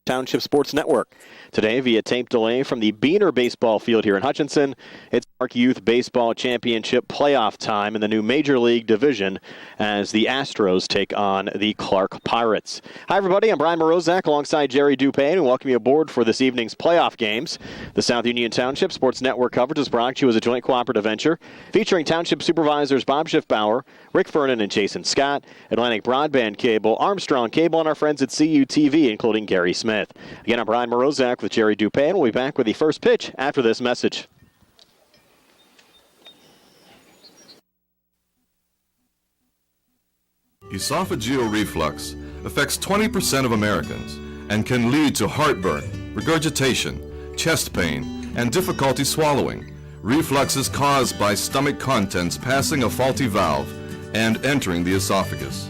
Township Sports Network. Today, via tape delay from the Beaner baseball field here in Hutchinson, it's HARC Youth Baseball Championship playoff time in the new Major League Division as the Astros take on the Clark Pirates. Hi, everybody. I'm Brian Morozak alongside Jerry Dupay, and welcome you aboard for this evening's playoff games. The South Union Township Sports Network coverage is brought to you as a joint cooperative venture featuring Township Supervisors Bob Schiffbauer, Rick Vernon, and Jason Scott, Atlantic Broadband Cable, Armstrong Cable, and our friends at CUTV, including Gary Smith. Again, I'm Brian Morozak with Jerry Dupay, and we'll be back with the first pitch after this message. Esophageal reflux affects 20% of Americans and can lead to heartburn, regurgitation, chest pain, and difficulty swallowing. Reflux is caused by stomach contents passing a faulty valve and entering the esophagus.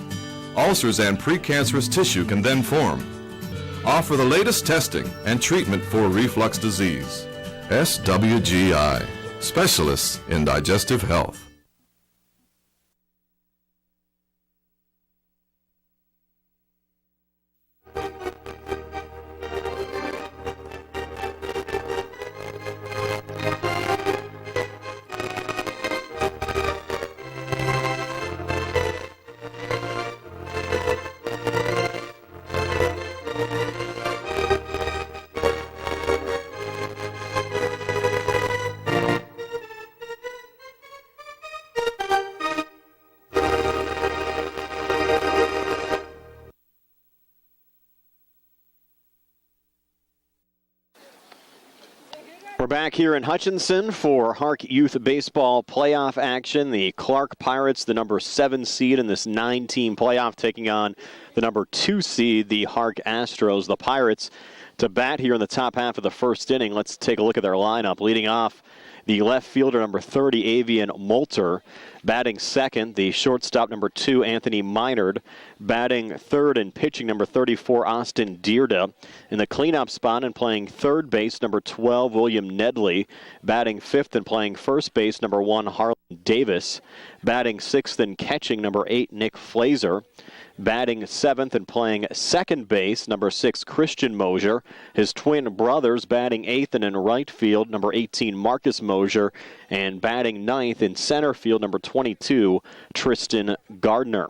Ulcers and precancerous tissue can then form. Offer the latest testing and treatment for reflux disease. SWGI, specialists in digestive health. We're back here in Hutchinson for HARC Youth Baseball playoff action. The Clark Pirates, the number 7 seed in this 9-team playoff, taking on the number 2 seed, the HARC Astros. The Pirates to bat here in the top half of the first inning. Let's take a look at their lineup. Leading off, the left fielder, number 30, Avian Moulter. Batting second, the shortstop, number 2, Anthony Minard. Batting third and pitching, number 34, Austin Dearda. In the cleanup spot and playing third base, number 12, William Nedley. Batting fifth and playing first base, number 1, Harlan Davis. Batting sixth and catching, number 8, Nick Flazer. Batting seventh and playing second base, number 6, Christian Mosier. His twin brothers batting eighth and in right field, number 18, Marcus Mosier. And batting ninth in center field, number 22, Tristan Gardner.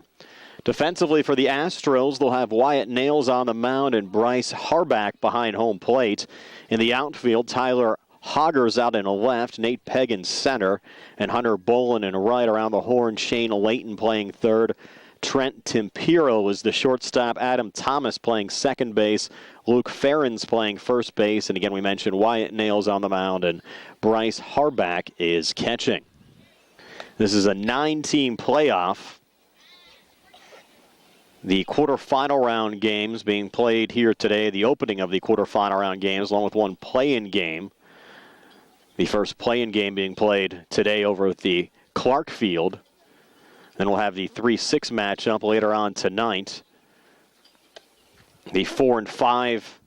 Defensively for the Astros, they'll have Wyatt Nails on the mound and Bryce Harback behind home plate. In the outfield, Tyler Hoggers out in left, Nate Pegg in center, and Hunter Bolin in right. Around the horn, Shane Layton playing third. Trent Timpiro is the shortstop. Adam Thomas playing second base. Luke Ferens playing first base. And again, we mentioned Wyatt Nails on the mound and Bryce Harback is catching. This is a 9-team playoff. The quarterfinal round games being played here today. The opening of the quarterfinal round games, along with one play-in game. The first play-in game being played today over at the Clark Field. Then we'll have the 3-6 matchup later on tonight. The 4 and 5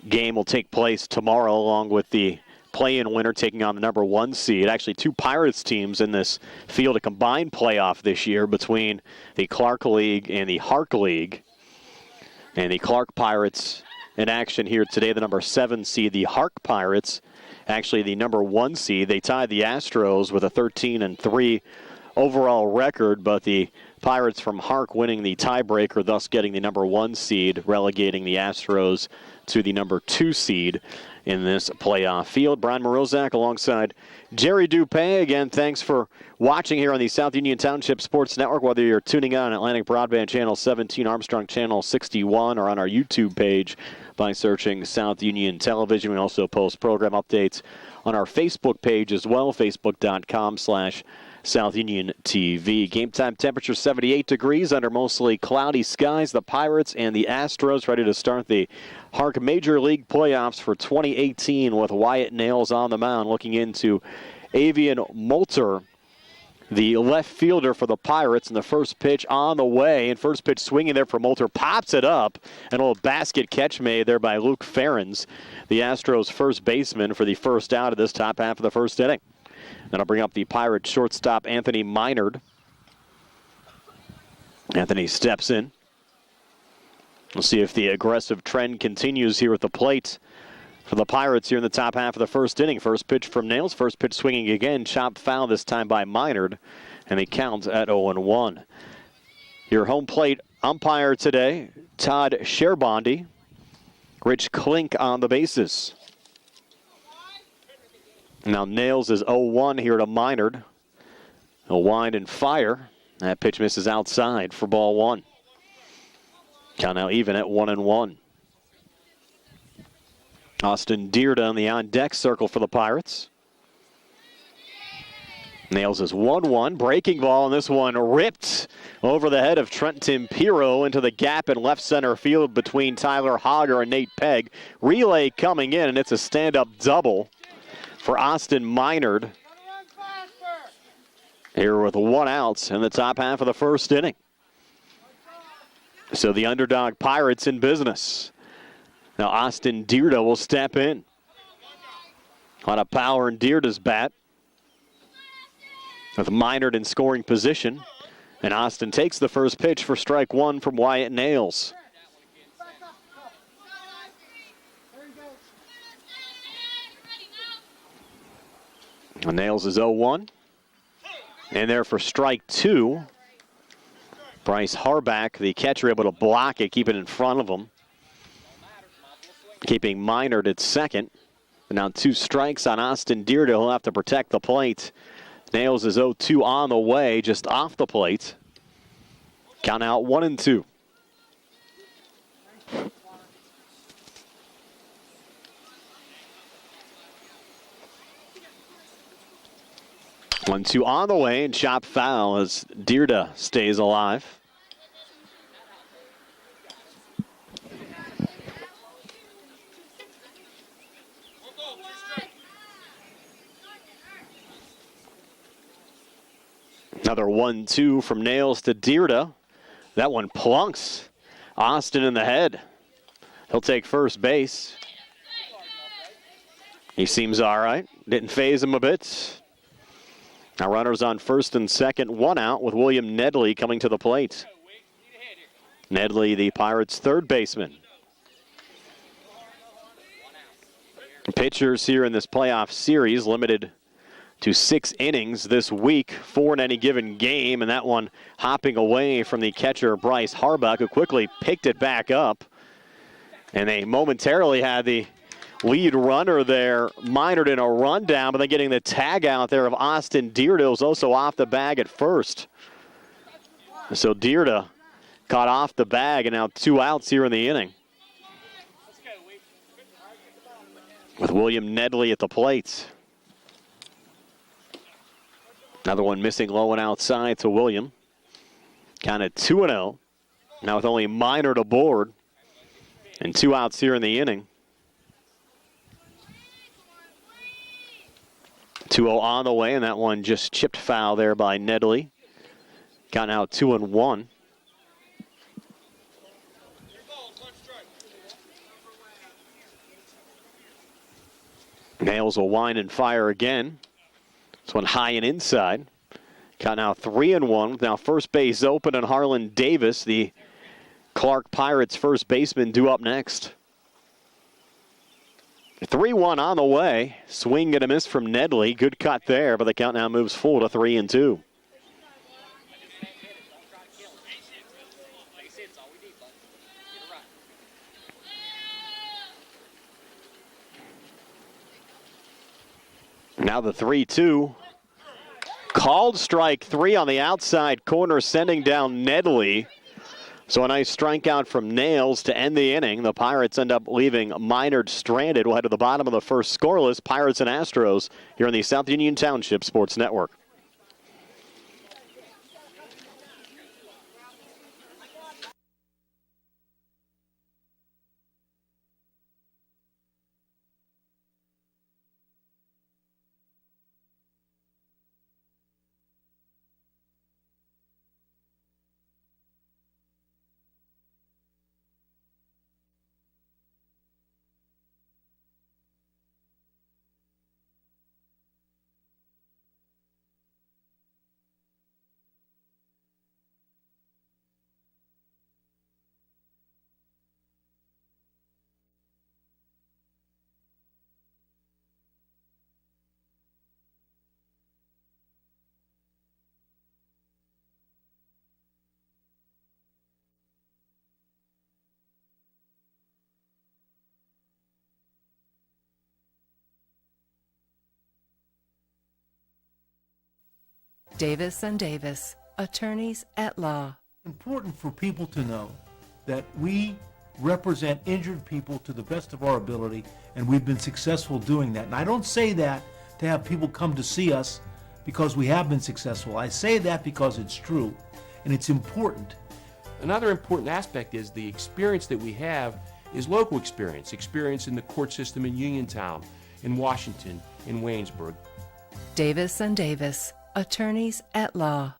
game will take place tomorrow, along with the play-in winner taking on the number 1 seed. Actually, 2 Pirates teams in this field, a combined playoff this year between the Clark League and the HARC League. And the Clark Pirates in action here today, the number 7 seed. The HARC Pirates, actually the number 1 seed. They tied the Astros with a 13-3 overall record, but the Pirates from HARC winning the tiebreaker, thus getting the number 1 seed, relegating the Astros to the number 2 seed in this playoff field. Brian Morozak alongside Jerry Dupay. Again, thanks for watching here on the South Union Township Sports Network, whether you're tuning in on Atlantic Broadband Channel 17, Armstrong Channel 61, or on our YouTube page by searching South Union Television. We also post program updates on our Facebook page as well, facebook.com/South Union TV. Game time temperature 78 degrees under mostly cloudy skies. The Pirates and the Astros ready to start the HARC Major League playoffs for 2018 with Wyatt Nails on the mound, looking into Avian Moulter, the left fielder for the Pirates, and the first pitch on the way. And first pitch swinging there for Moulter, pops it up. And a little basket catch made there by Luke Ferens, the Astros first baseman, for the first out of this top half of the first inning. Then I'll bring up the Pirates shortstop, Anthony Minard. Anthony steps in. We'll see if the aggressive trend continues here at the plate for the Pirates here in the top half of the first inning. First pitch from Nails. First pitch swinging again. Chopped foul this time by Minard. And he counts at 0-1. Your home plate umpire today, Todd Sherbondi. Rich Klink on the bases. Now Nails is 0-1 here to Minard. He'll wind and fire. That pitch misses outside for ball one. Count now even at 1-1. Austin Dierda on the on-deck circle for the Pirates. Nails is 1-1. Breaking ball, and this one ripped over the head of Trent Timpiro into the gap in left center field between Tyler Hogger and Nate Pegg. Relay coming in, and it's a stand-up double for Austin Minard. Here with 1 out in the top half of the first inning. So the underdog Pirates in business. Now Austin Dierda will step in. A lot of power in Dierda's bat. With Minard in scoring position. And Austin takes the first pitch for strike one from Wyatt Nails. And Nails is 0-1. And there for strike two. Bryce Harback, the catcher, able to block it, keep it in front of him. Keeping Minard at second. And now 2 strikes on Austin Dierda. He'll have to protect the plate. Nails is 0-2 on the way, just off the plate. Count out 1-2. One, two on the way, and chop foul as Dierda stays alive. Another 1-2 from Nails to Dierda. That one plunks Austin in the head. He'll take first base. He seems all right. Didn't phase him a bit. Now runners on first and second, 1 out with William Nedley coming to the plate. Nedley, the Pirates' third baseman. Pitchers here in this playoff series limited to 6 innings this week, 4 in any given game, and that one hopping away from the catcher Bryce Harback, who quickly picked it back up. And they momentarily had the lead runner there, Minard, in a rundown, but then getting the tag out there of Austin Dierda, was also off the bag at first. So Dierda caught off the bag, and now 2 outs here in the inning. With William Nedley at the plate. Another one missing low and outside to William. Count at 2-0. Now with only Minard aboard. And 2 outs here in the inning. 2-0 on the way, and that one just chipped foul there by Nedley. Got now 2-1. Nails will wind and fire again. This one high and inside. Got now 3-1 with now first base open, and Harlan Davis, the Clark Pirates first baseman, due up next. 3-1 on the way. Swing and a miss from Nedley. Good cut there, but the count now moves full to 3-2. Now the 3-2. Called strike 3 on the outside corner, sending down Nedley. So a nice strikeout from Nails to end the inning. The Pirates end up leaving Minard stranded. We'll head to the bottom of the first, scoreless. Pirates and Astros here on the South Union Township Sports Network. Davis & Davis, attorneys at law. Important for people to know that we represent injured people to the best of our ability, and we've been successful doing that. And I don't say that to have people come to see us because we have been successful. I say that because it's true, and it's important. Another important aspect is the experience that we have is local experience in the court system in Uniontown, in Washington, in Waynesburg. Davis & Davis, attorneys at law.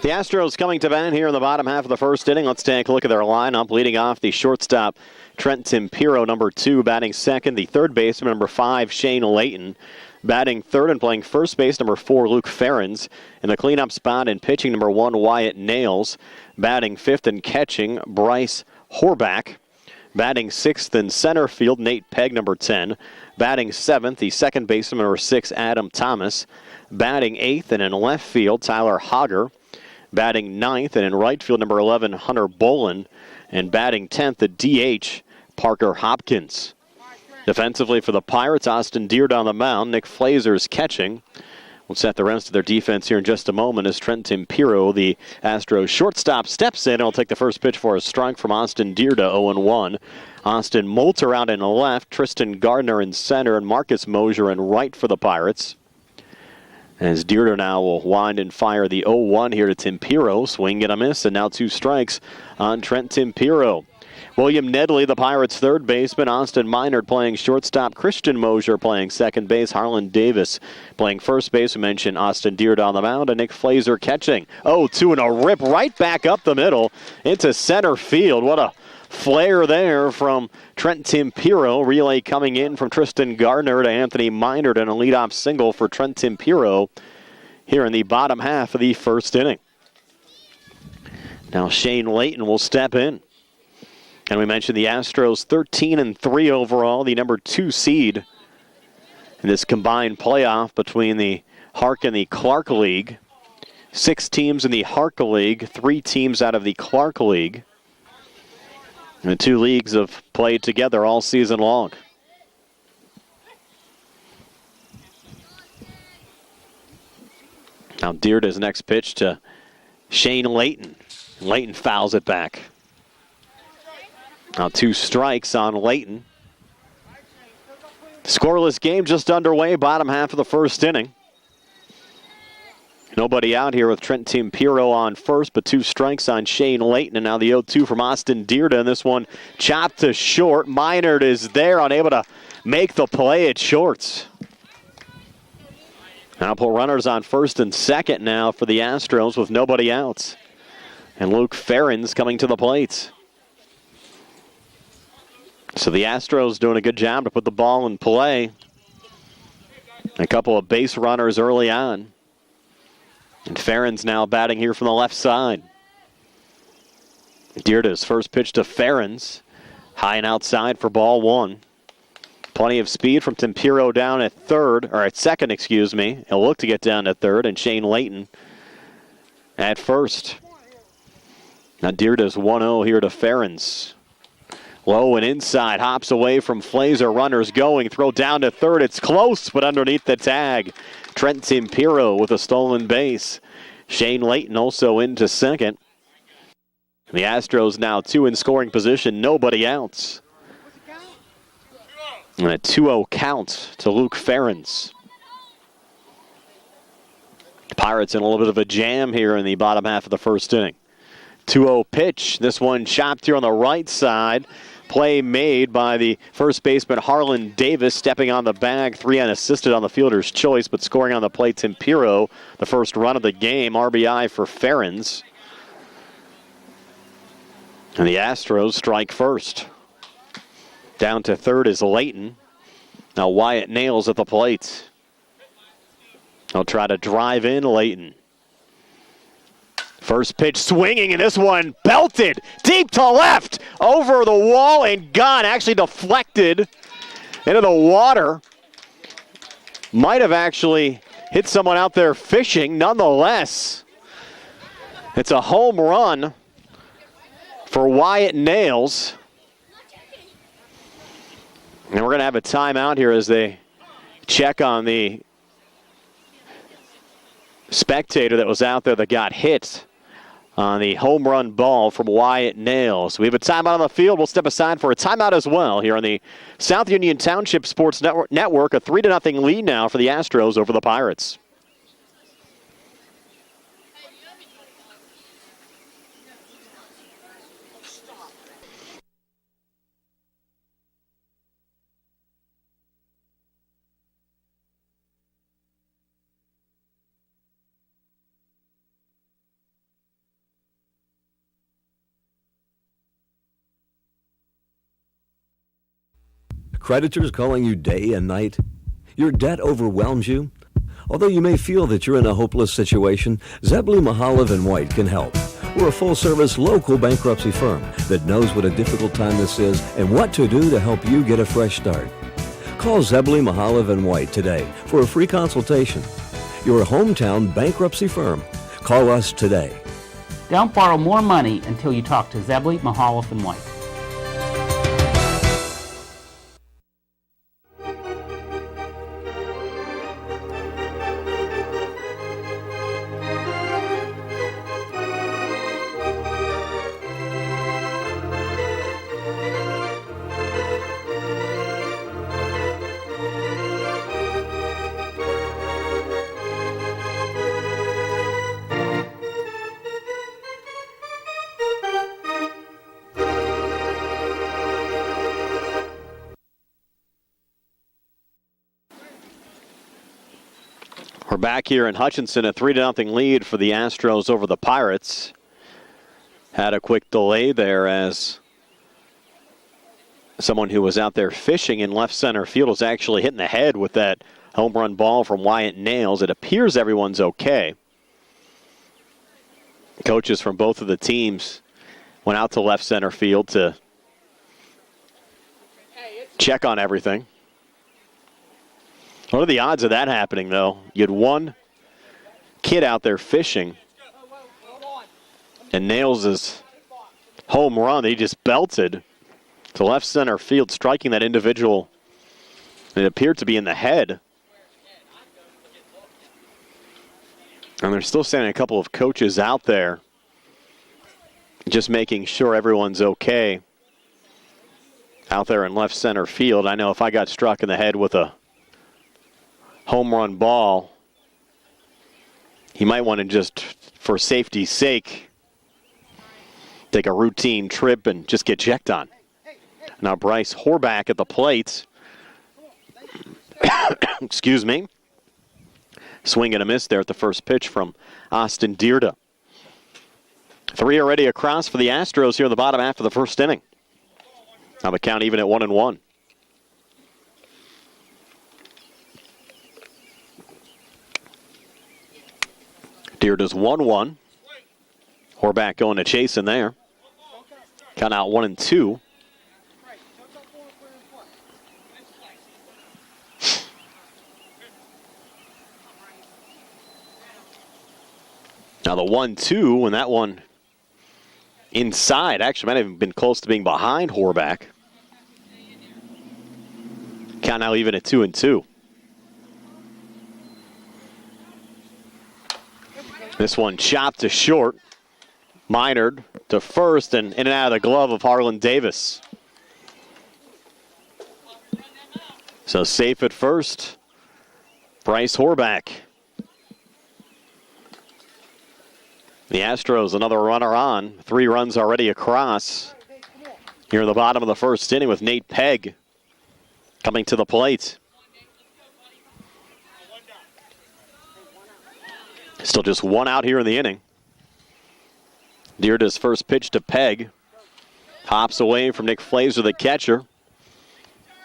The Astros coming to bat here in the bottom half of the first inning. Let's take a look at their lineup. Leading off, the shortstop, Trent Tempiro, number 2. Batting second, the third baseman, number 5, Shane Layton. Batting third and playing first base, number 4, Luke Ferens. In the cleanup spot and pitching, number 1, Wyatt Nails. Batting fifth and catching, Bryce Horbach. Batting sixth in center field, Nate Pegg, number 10. Batting seventh, the second baseman, number 6, Adam Thomas. Batting eighth and in left field, Tyler Hogger. Batting ninth and in right field, number 11, Hunter Bolin. And batting 10th, the DH, Parker Hopkins. Defensively for the Pirates, Austin Deard on the mound. Nick Flazer's catching. We'll set the rest of their defense here in just a moment as Trent Tempiro, the Astros shortstop, steps in and will take the first pitch for a strike from Austin Deard to 0-1. Austin Moulter out in left, Tristan Gardner in center, and Marcus Mosier in right for the Pirates. As Dearder now will wind and fire the 0-1 here to Tempiro. Swing and a miss, and now 2 strikes on Trent Tempiro. William Nedley, the Pirates' third baseman. Austin Minard playing shortstop. Christian Mosier playing second base. Harlan Davis playing first base. We mentioned Austin Deard on the mound, and Nick Flazer catching. 0-2 and a rip right back up the middle into center field. What a flare there from Trent Tempiro. Relay coming in from Tristan Gardner to Anthony Minard, and a leadoff single for Trent Tempiro here in the bottom half of the first inning. Now Shane Layton will step in. And we mentioned the Astros 13-3 overall, the number 2 seed in this combined playoff between the HARC and the Clark League. 6 teams in the HARC League, 3 teams out of the Clark League. And the 2 leagues have played together all season long. Now Dearda's next pitch to Shane Layton. Layton fouls it back. Now 2 strikes on Layton. Scoreless game just underway, bottom half of the first inning. Nobody out here with Trent Tempiro on first, but 2 strikes on Shane Layton. And now the 0-2 from Austin Dearda, and this one chopped to short. Minard is there, unable to make the play at shorts. Now put runners on first and second now for the Astros with nobody out. And Luke Ferens coming to the plate. So the Astros doing a good job to put the ball in play. A couple of base runners early on. And Ferens now batting here from the left side. Dearda's first pitch to Ferens. High and outside for ball 1. Plenty of speed from Tempiro down at second, excuse me. He'll look to get down at third, and Shane Layton at first. Now Dearda's 1-0 here to Ferens. Low and inside, hops away from Flazer, runners going, throw down to third, it's close, but underneath the tag. Trent Tempiro with a stolen base. Shane Layton also into second. The Astros now 2 in scoring position, nobody else. And a 2-0 count to Luke Ferens. Pirates in a little bit of a jam here in the bottom half of the first inning. 2-0 pitch, this one chopped here on the right side. Play made by the first baseman Harlan Davis, stepping on the bag, 3 unassisted on the fielder's choice, but scoring on the play Tempiro, the first run of the game, RBI for Ferens. And the Astros strike first. Down to third is Layton. Now Wyatt Nails at the plate. He'll try to drive in Layton. First pitch swinging, and this one belted deep to left, over the wall and gone. Actually deflected into the water. Might have actually hit someone out there fishing. Nonetheless, it's a home run for Wyatt Nails. And we're going to have a timeout here as they check on the spectator that was out there that got hit on the home run ball from Wyatt Nails. We have a timeout on the field. We'll step aside for a timeout as well here on the South Union Township Sports Network. A 3-0 lead now for the Astros over the Pirates. Creditors calling you day and night? Your debt overwhelms you? Although you may feel that you're in a hopeless situation, Zebley, Mahalev & White can help. We're a full-service local bankruptcy firm that knows what a difficult time this is and what to do to help you get a fresh start. Call Zebley, Mahalev & White today for a free consultation. Your hometown bankruptcy firm. Call us today. Don't borrow more money until you talk to Zebley, Mahalev & White. We're back here in Hutchinson, a 3-0 lead for the Astros over the Pirates. Had a quick delay there as someone who was out there fishing in left center field was actually hitting the head with that home run ball from Wyatt Nails. It appears everyone's okay. Coaches from both of the teams went out to left center field to check on everything. What are the odds of that happening, though? You had one kid out there fishing, and Nails' home run, he just belted to left center field, striking that individual. It appeared to be in the head. And they're still sending a couple of coaches out there, just making sure everyone's okay out there in left center field. I know if I got struck in the head with a home run ball, he might want to just, for safety's sake, take a routine trip and just get checked on. Now Bryce Horback at the plate. Excuse me. Swing and a miss there at the first pitch from Austin Dierda. 3 already across for the Astros here in the bottom half of the first inning. Now the count even at 1-1. Dierda's 1-1. Horback going to chase in there. Count out 1-2. Now the 1-2, when that one inside, actually might have been close to being behind Horback. Count now even at 2-2. This one chopped to short. Minard to first and in and out of the glove of Harlan Davis. So safe at first, Bryce Horback. The Astros another runner on. 3 runs already across. Here in the bottom of the first inning with Nate Pegg coming to the plate. Still just 1 out here in the inning. Dierda's first pitch to Pegg. Hops away from Nick Flazer, the catcher.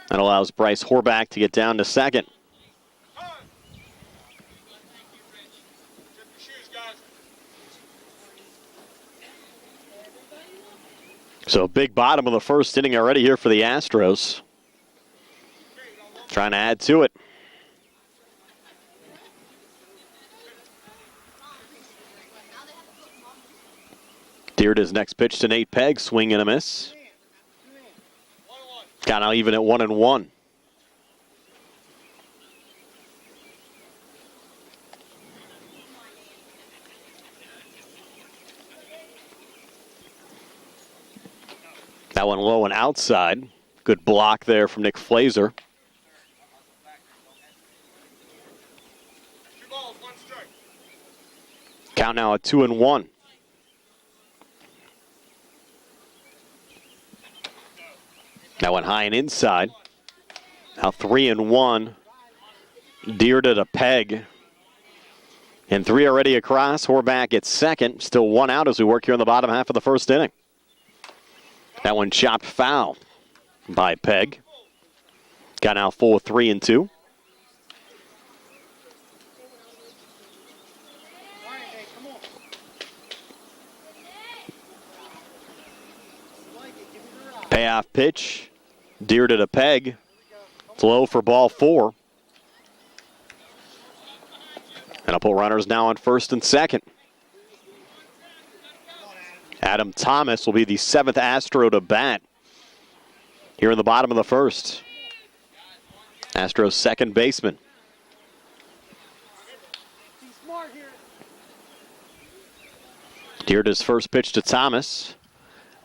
That allows Bryce Horback to get down to second. So big bottom of the first inning already here for the Astros. Trying to add to it. Dierda's next pitch to Nate Pegg. Swing and a miss. Count now even at 1-1. That one low and outside. Good block there from Nick Flazer. Count now at 2-1. That went high and inside. Now 3-1. Deerda to Peg. And 3 already across. Horback at second. Still 1 out as we work here in the bottom half of the first inning. That one chopped foul by Peg. Got now full of 3-2. Payoff pitch. Deerda to Peg. It's low for ball 4. And I'll put runners now on first and second. Adam Thomas will be the 7th Astro to bat here in the bottom of the first. Astros second baseman. Deerda's first pitch to Thomas.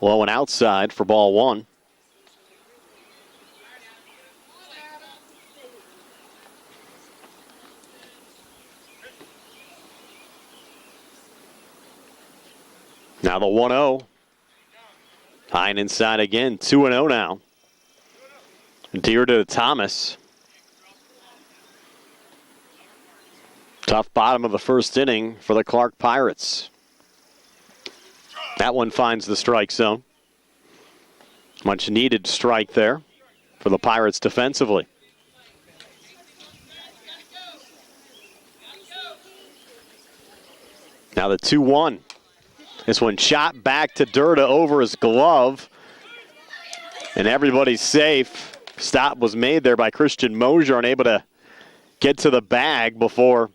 Low and outside for ball 1. Now the 1-0. High and inside again. 2-0 now. Deerda to Thomas. Tough bottom of the first inning for the Clark Pirates. That one finds the strike zone. Much needed strike there for the Pirates defensively. Now the 2-1. This one shot back to Deerda over his glove. And everybody's safe. Stop was made there by Christian Mosier, unable to get to the bag before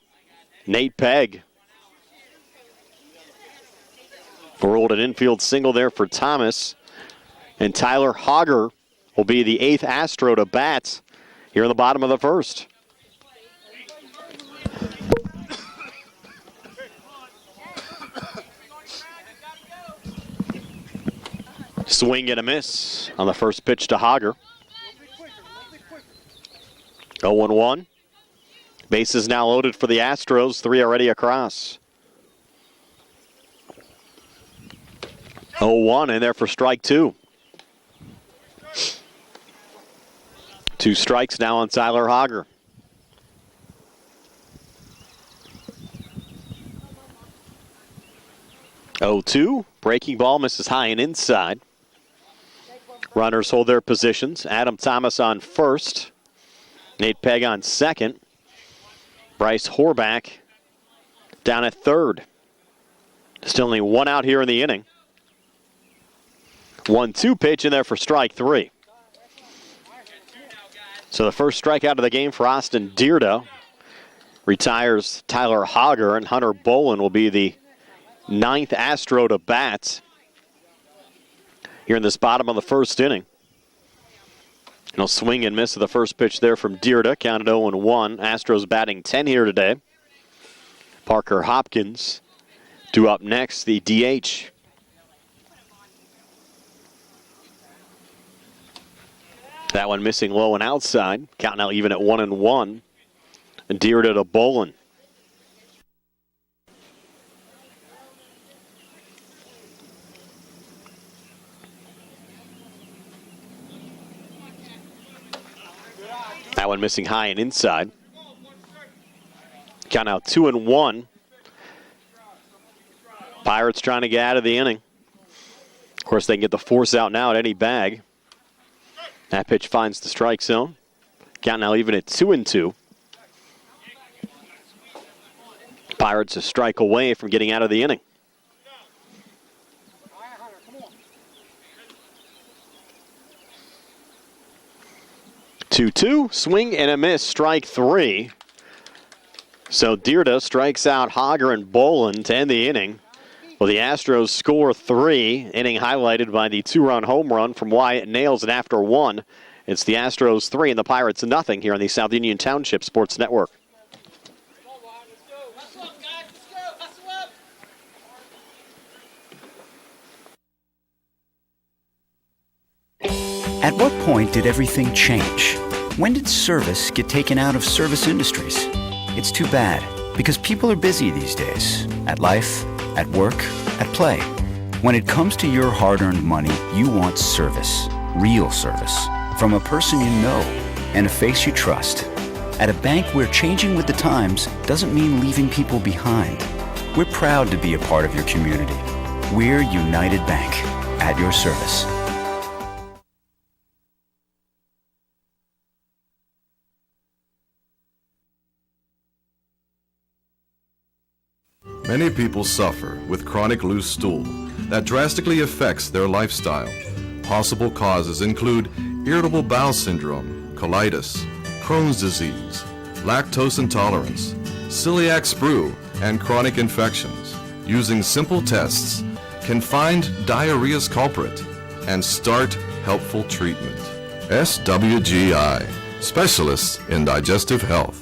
Nate Pegg rolled an infield single there for Thomas. And Tyler Hogger will be the 8th Astro to bat here in the bottom of the first. Swing and a miss on the first pitch to Hogger. 0-1. Bases now loaded for the Astros. 3 already across. 0-1 in there for strike 2. 2 strikes now on Tyler Hogger. Oh-2. Breaking ball misses high and inside. Runners hold their positions. Adam Thomas on first. Nate Pegg on second. Bryce Horback down at third. Still only 1 out here in the inning. 1-2 pitch in there for strike 3. So the first strikeout of the game for Austin Deerda. Retires Tyler Hogger, and Hunter Bolin will be the 9th Astro to bat here in this bottom of the first inning. And he'll swing and miss at the first pitch there from Deerda, counted 0-1. Astros batting 10 here today. Parker Hopkins due up next, the DH. That one missing low and outside. Count now even at 1-1. And Deerda to Bolin. That one missing high and inside. Count out 2-1. Pirates trying to get out of the inning. Of course, they can get the force out now at any bag. That pitch finds the strike zone. Count now even at 2-2. Pirates a strike away from getting out of the inning. Two, swing and a miss, strike 3. So Deerda strikes out Hogger and Bolin to end the inning. Well, the Astros score 3, inning highlighted by the 2-run home run from Wyatt Nails, and after 1, It's the Astros 3 and the Pirates nothing here on the South Union Township Sports Network. At what point did everything change? When did service get taken out of service industries? It's too bad, because people are busy these days. At life, at work, at play. When it comes to your hard-earned money, you want service. Real service. From a person you know and a face you trust. At a bank where changing with the times doesn't mean leaving people behind. We're proud to be a part of your community. We're United Bank. At your service. Many people suffer with chronic loose stool that drastically affects their lifestyle. Possible causes include irritable bowel syndrome, colitis, Crohn's disease, lactose intolerance, celiac sprue, and chronic infections. Using simple tests can find diarrhea's culprit and start helpful treatment. SWGI, specialists in digestive health.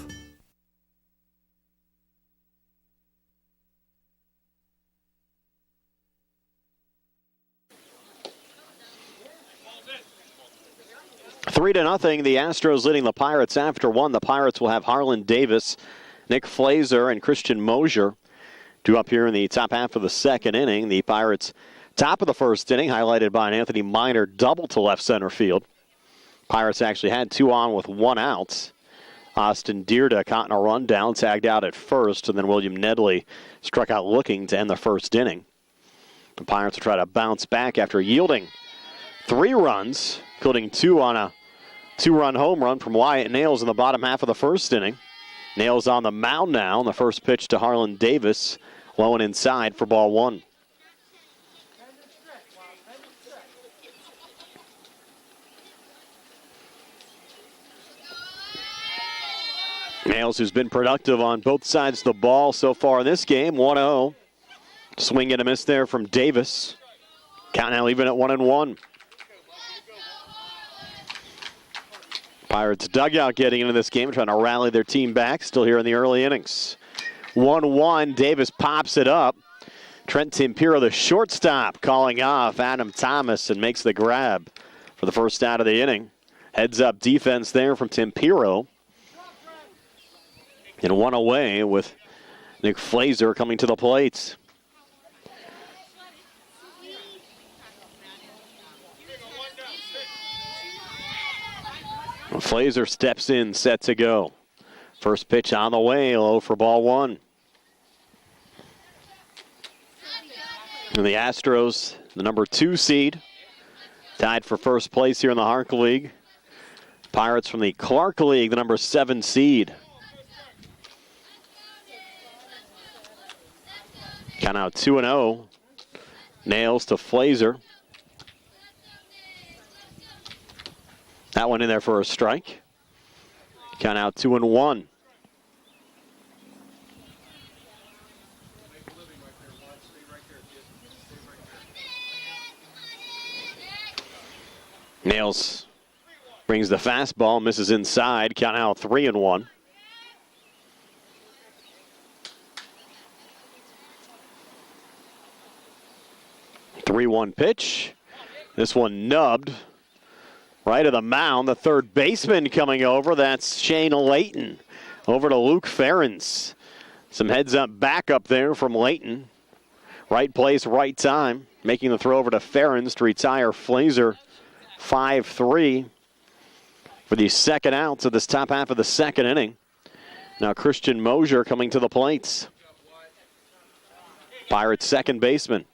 Three to nothing. The Astros leading the Pirates after one. The Pirates will have Harlan Davis, Nick Flazer, and Christian Mosier due up here in the top half of the second inning. The Pirates top of the first inning, highlighted by an Anthony Minor double to left center field. Pirates actually had 2 on with 1 out. Austin Deerda caught in a rundown, tagged out at first, and then William Nedley struck out looking to end the first inning. The Pirates will try to bounce back after yielding 3 runs, including 2 on a 2-run home run from Wyatt Nails in the bottom half of the first inning. Nails on the mound now, and the first pitch to Harlan Davis, low and inside for ball 1. Nails, who's been productive on both sides of the ball so far in this game, 1-0. Swing and a miss there from Davis. Count now even at 1-1. Pirates dugout getting into this game, trying to rally their team back, still here in the early innings. 1-1, Davis pops it up. Trent Timpiro, the shortstop, calling off Adam Thomas and makes the grab for the first out of the inning. Heads up defense there from Timpiro. And 1 away with Nick Flazer coming to the plate. Flazer steps in, set to go. First pitch on the way, low for ball 1. And the Astros, the number 2 seed, tied for first place here in the HARC League. Pirates from the Clark League, the number 7 seed. Count out 2-0. Nails to Flazer. That one in there for a strike. Count out 2-1. Nails brings the fastball, misses inside. Count out 3-1. 3-1 pitch. This one nubbed. Right of the mound, the third baseman coming over. That's Shane Layton. Over to Luke Ferens. Some heads-up backup there from Layton. Right place, right time. Making the throw over to Ferens to retire Flazer 5-3 for the second outs of this top half of the second inning. Now Christian Mosier coming to the plates. Pirates second baseman.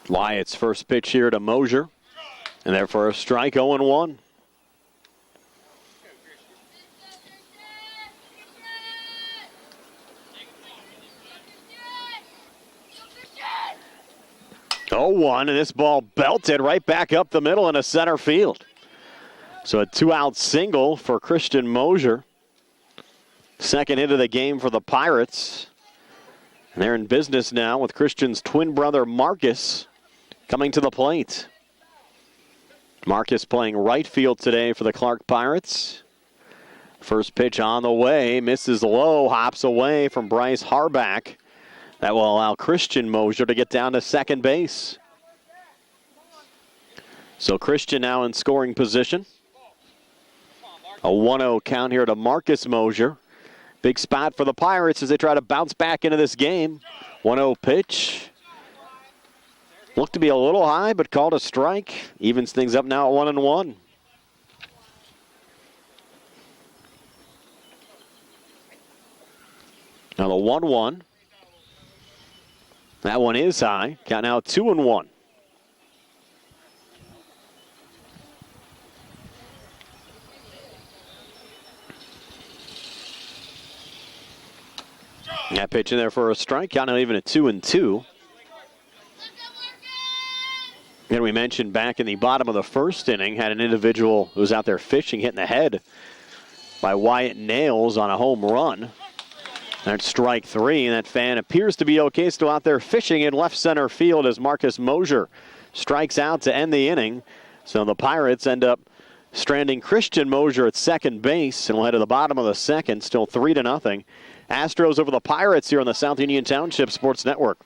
Wyatt's first pitch here to Mosier. And there for a strike, 0-1. And this ball belted right back up the middle into center field. So a 2-out single for Christian Mosier. Second hit of the game for the Pirates. And they're in business now with Christian's twin brother Marcus coming to the plate. Marcus playing right field today for the Clark Pirates. First pitch on the way, misses low, hops away from Bryce Harback. That will allow Christian Mosier to get down to second base. So Christian now in scoring position. A 1-0 count here to Marcus Mosier. Big spot for the Pirates as they try to bounce back into this game. 1-0 pitch. Looked to be a little high, but called a strike. Evens things up now at 1-1. Now the 1-1. That one is high. Count now 2-1. That pitch in there for a strike. Count now even at 2-2. And we mentioned back in the bottom of the first inning, had an individual who was out there fishing, hit in the head by Wyatt Nails on a home run. That's strike 3, and that fan appears to be okay, still out there fishing in left center field as Marcus Mosier strikes out to end the inning. So the Pirates end up stranding Christian Mosier at second base, and we'll head to the bottom of the second, still 3-0. Astros over the Pirates here on the South Union Township Sports Network.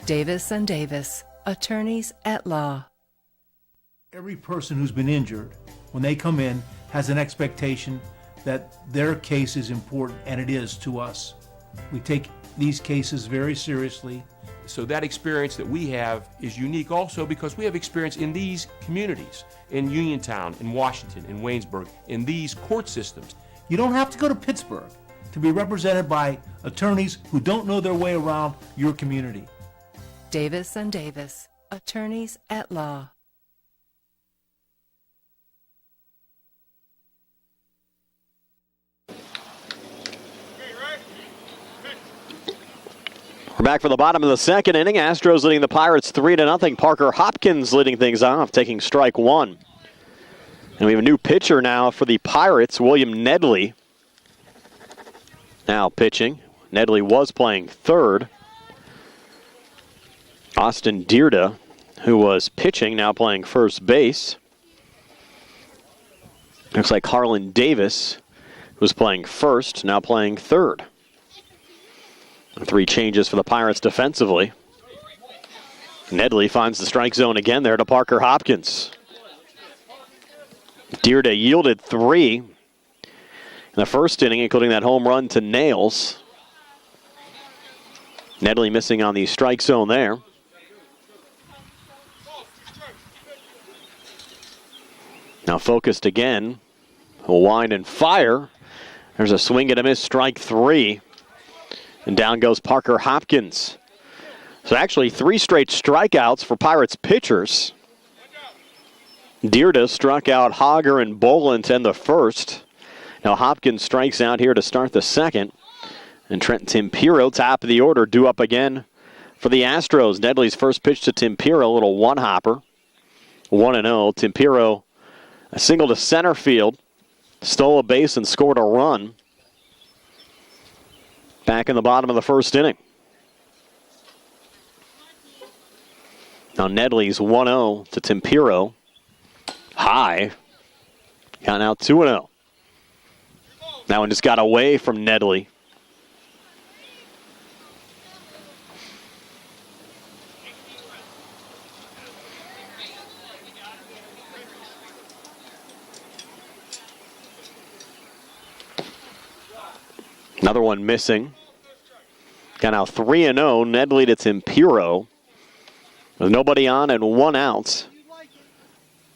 Davis and Davis, attorneys at law. Every person who's been injured, when they come in, has an expectation that their case is important, and it is to us. We take these cases very seriously. So that experience that we have is unique also because we have experience in these communities, in Uniontown, in Washington, in Waynesburg, in these court systems. You don't have to go to Pittsburgh to be represented by attorneys who don't know their way around your community. Davis and Davis, attorneys at law. We're back for the bottom of the second inning. Astros leading the Pirates 3-0. Parker Hopkins leading things off, taking strike 1. And we have a new pitcher now for the Pirates, William Nedley. Now pitching. Nedley was playing third. Austin Dierda, who was pitching, now playing first base. Looks like Harlan Davis, who was playing first, now playing third. 3 changes for the Pirates defensively. Nedley finds the strike zone again there to Parker Hopkins. Dierda yielded 3 in the first inning, including that home run to Nails. Nedley missing on the strike zone there. Now focused again. Will wind and fire. There's a swing and a miss, strike 3. And down goes Parker Hopkins. So actually 3 straight strikeouts for Pirates pitchers. Dierda struck out Hager and Bolin to end the first. Now Hopkins strikes out here to start the second. And Trent Timpiro, top of the order, due up again for the Astros. Nedley's first pitch to Timpiro, a little one-hopper. 1-0. Timpiro, a single to center field, stole a base and scored a run. Back in the bottom of the first inning. Now Nedley's 1-0 to Timpiro. High. Count out 2-0. That one just got away from Nedley. Another one missing. Got now 3-0. Nedley to Tempiro. With nobody on and one out.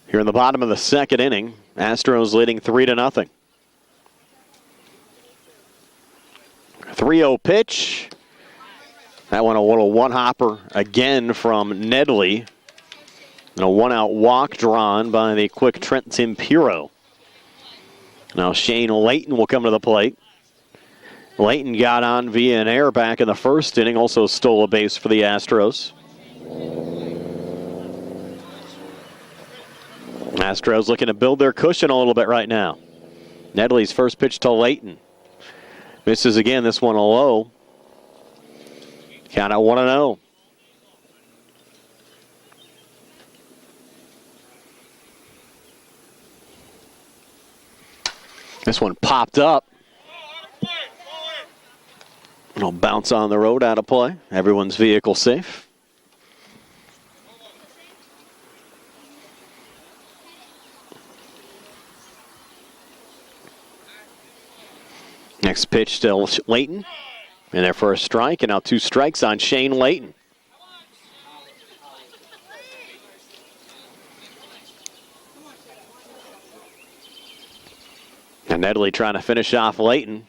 Here in the bottom of the second inning, Astros leading 3-0. 3-0 pitch. That one a little one-hopper again from Nedley. And a one-out walk drawn by the quick Trent Tempiro. Now Shane Layton will come to the plate. Layton got on via an error back in the first inning, also stole a base for the Astros. Astros looking to build their cushion a little bit right now. Nedley's first pitch to Layton. Misses again, this one a low. Count at 1-0. This one popped up. It'll bounce on the road, out of play. Everyone's vehicle safe. Next pitch to Layton. In there for a strike, and now 2 strikes on Shane Layton. And Nedley trying to finish off Layton.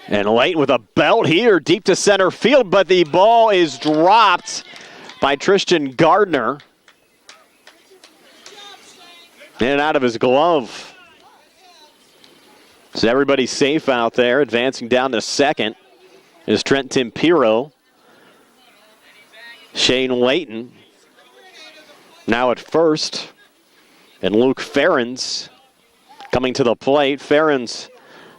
And Layton with a belt here, deep to center field, but the ball is dropped by Tristan Gardner. In and out of his glove. So everybody's safe out there. Advancing down to second is Trent Tempiro. Shane Layton now at first. And Luke Ferens coming to the plate. Ferens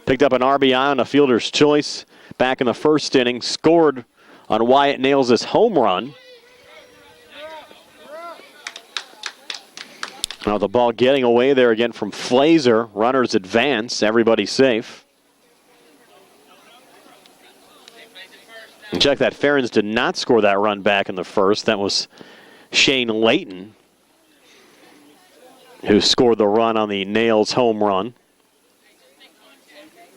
picked up an RBI on a fielder's choice back in the first inning. Scored on Wyatt Nails' home run. Now the ball getting away there again from Flazer. Runners advance. Everybody safe. And check that. Ferens did not score that run back in the first. That was Shane Layton who scored the run on the Nails home run.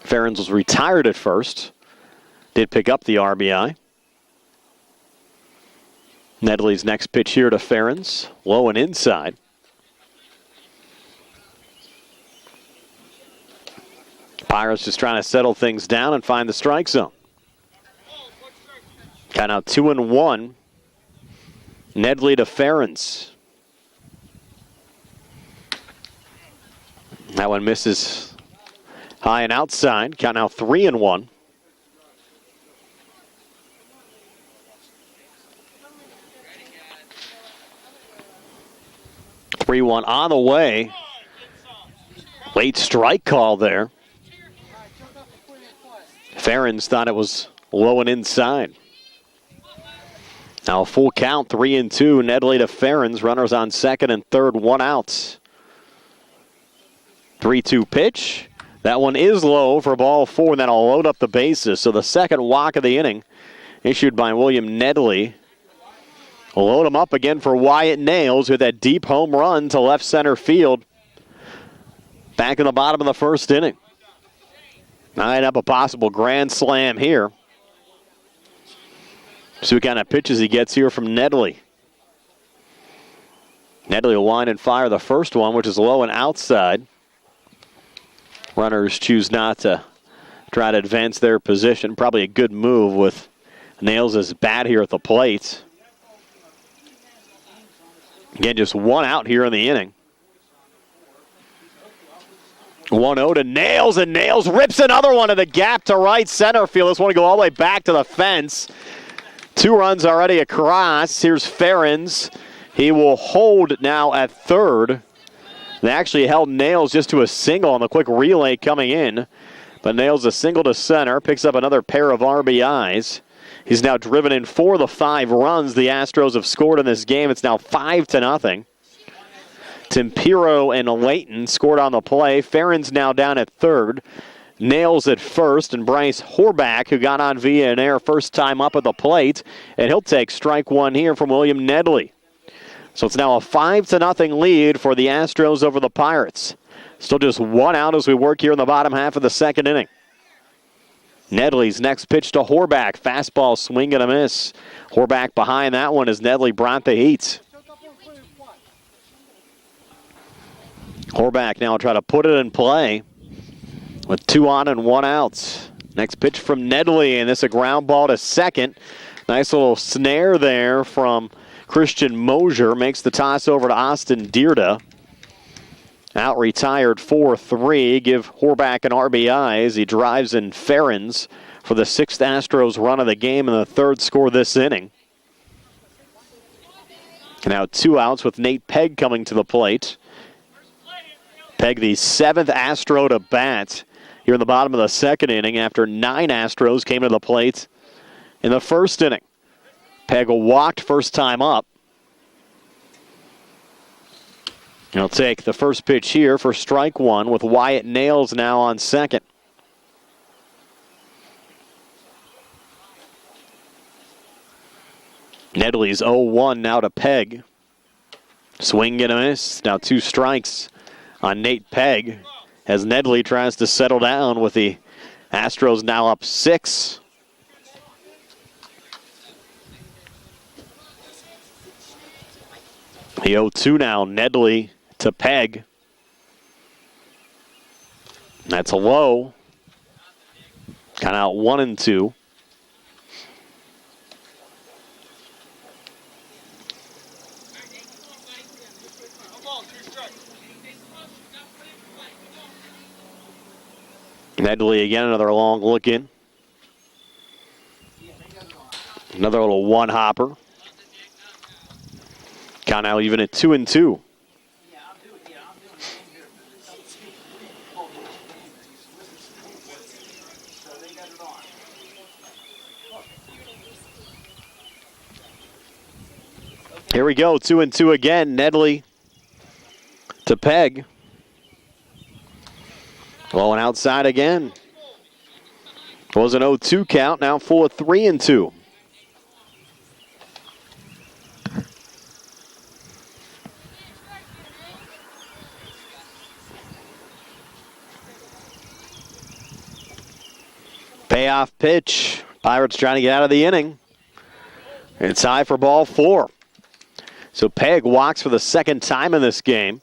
Ferens was retired at first. Did pick up the RBI. Nedley's next pitch here to Ferens. Low and inside. Pirates just trying to settle things down and find the strike zone. Got out 2-1. Nedley to Ferens. That one misses high and outside. Count now 3-1. On the way. Late strike call there. Ferens thought it was low and inside. Now a full count, 3-2. Nedley to Ferens. Runners on second and third, one out. 3-2 pitch. That one is low for ball 4, and that'll load up the bases. So the second walk of the inning issued by William Nedley. We'll load him up again for Wyatt Nails with that deep home run to left center field. Back in the bottom of the first inning. Eyeing up a possible grand slam here. See what kind of pitches he gets here from Nedley. Nedley will wind and fire the first one, which is low and outside. Runners choose not to try to advance their position. Probably a good move with Nails' bat here at the plate. Again, just one out here in the inning. 1-0 to Nails, and Nails rips another one to the gap to right center field. This one to go all the way back to the fence. 2 runs already across. Here's Ferens. He will hold now at third. They actually held Nails just to a single on the quick relay coming in. But Nails a single to center, picks up another pair of RBIs. He's now driven in 4 of the 5 runs the Astros have scored in this game. It's now 5-0. Tempiro and Layton scored on the play. Ferens now down at third. Nails at first, and Bryce Horbach, who got on via an error first time up at the plate, and he'll take strike 1 here from William Nedley. So it's now a 5-0 lead for the Astros over the Pirates. Still just 1 out as we work here in the bottom half of the second inning. Nedley's next pitch to Horbach. Fastball swing and a miss. Horbach behind that one as Nedley brought the heat. Horbach now try to put it in play with 2 on and 1 out. Next pitch from Nedley, and this a ground ball to second. Nice little snare there from Christian Mosier. Makes the toss over to Austin Dierda. Out retired 4-3. Give Horbach an RBI as he drives in Ferens for the 6th Astros run of the game and the 3rd score this inning. Now 2 outs with Nate Pegg coming to the plate. Pegg, the 7th Astro to bat here in the bottom of the 2nd inning after 9 Astros came to the plate in the 1st inning. Pegg walked first time up. He'll take the first pitch here for strike 1 with Wyatt Nails now on second. Nedley's 0-1 now to Pegg. Swing and a miss. Now 2 strikes on Nate Pegg as Nedley tries to settle down with the Astros now up 6. The 0-2 now, Nedley to Pegg. That's a low. Kind of out 1 and 2. Nedley again, another long look in. Another little one hopper. Count now even at 2 and 2. Here we go, 2 and 2 again. Nedley to Pegg. Blowing outside again. Was an 0-2 count, now 4-3 and 2. Payoff pitch. Pirates trying to get out of the inning. It's high for ball 4. So Pegg walks for the 2nd time in this game.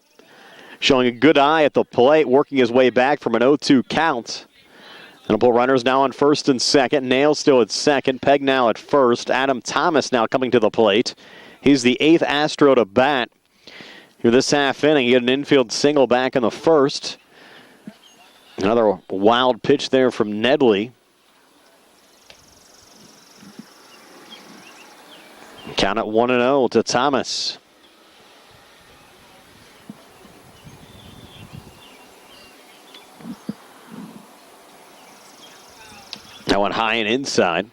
Showing a good eye at the plate, working his way back from an 0-2 count. And put runners now on 1st and 2nd. Nails still at 2nd. Pegg now at 1st. Adam Thomas now coming to the plate. He's the 8th Astro to bat here this half inning. He had an infield single back in the 1st. Another wild pitch there from Nedley. Count at 1-0 to Thomas. That one high and inside.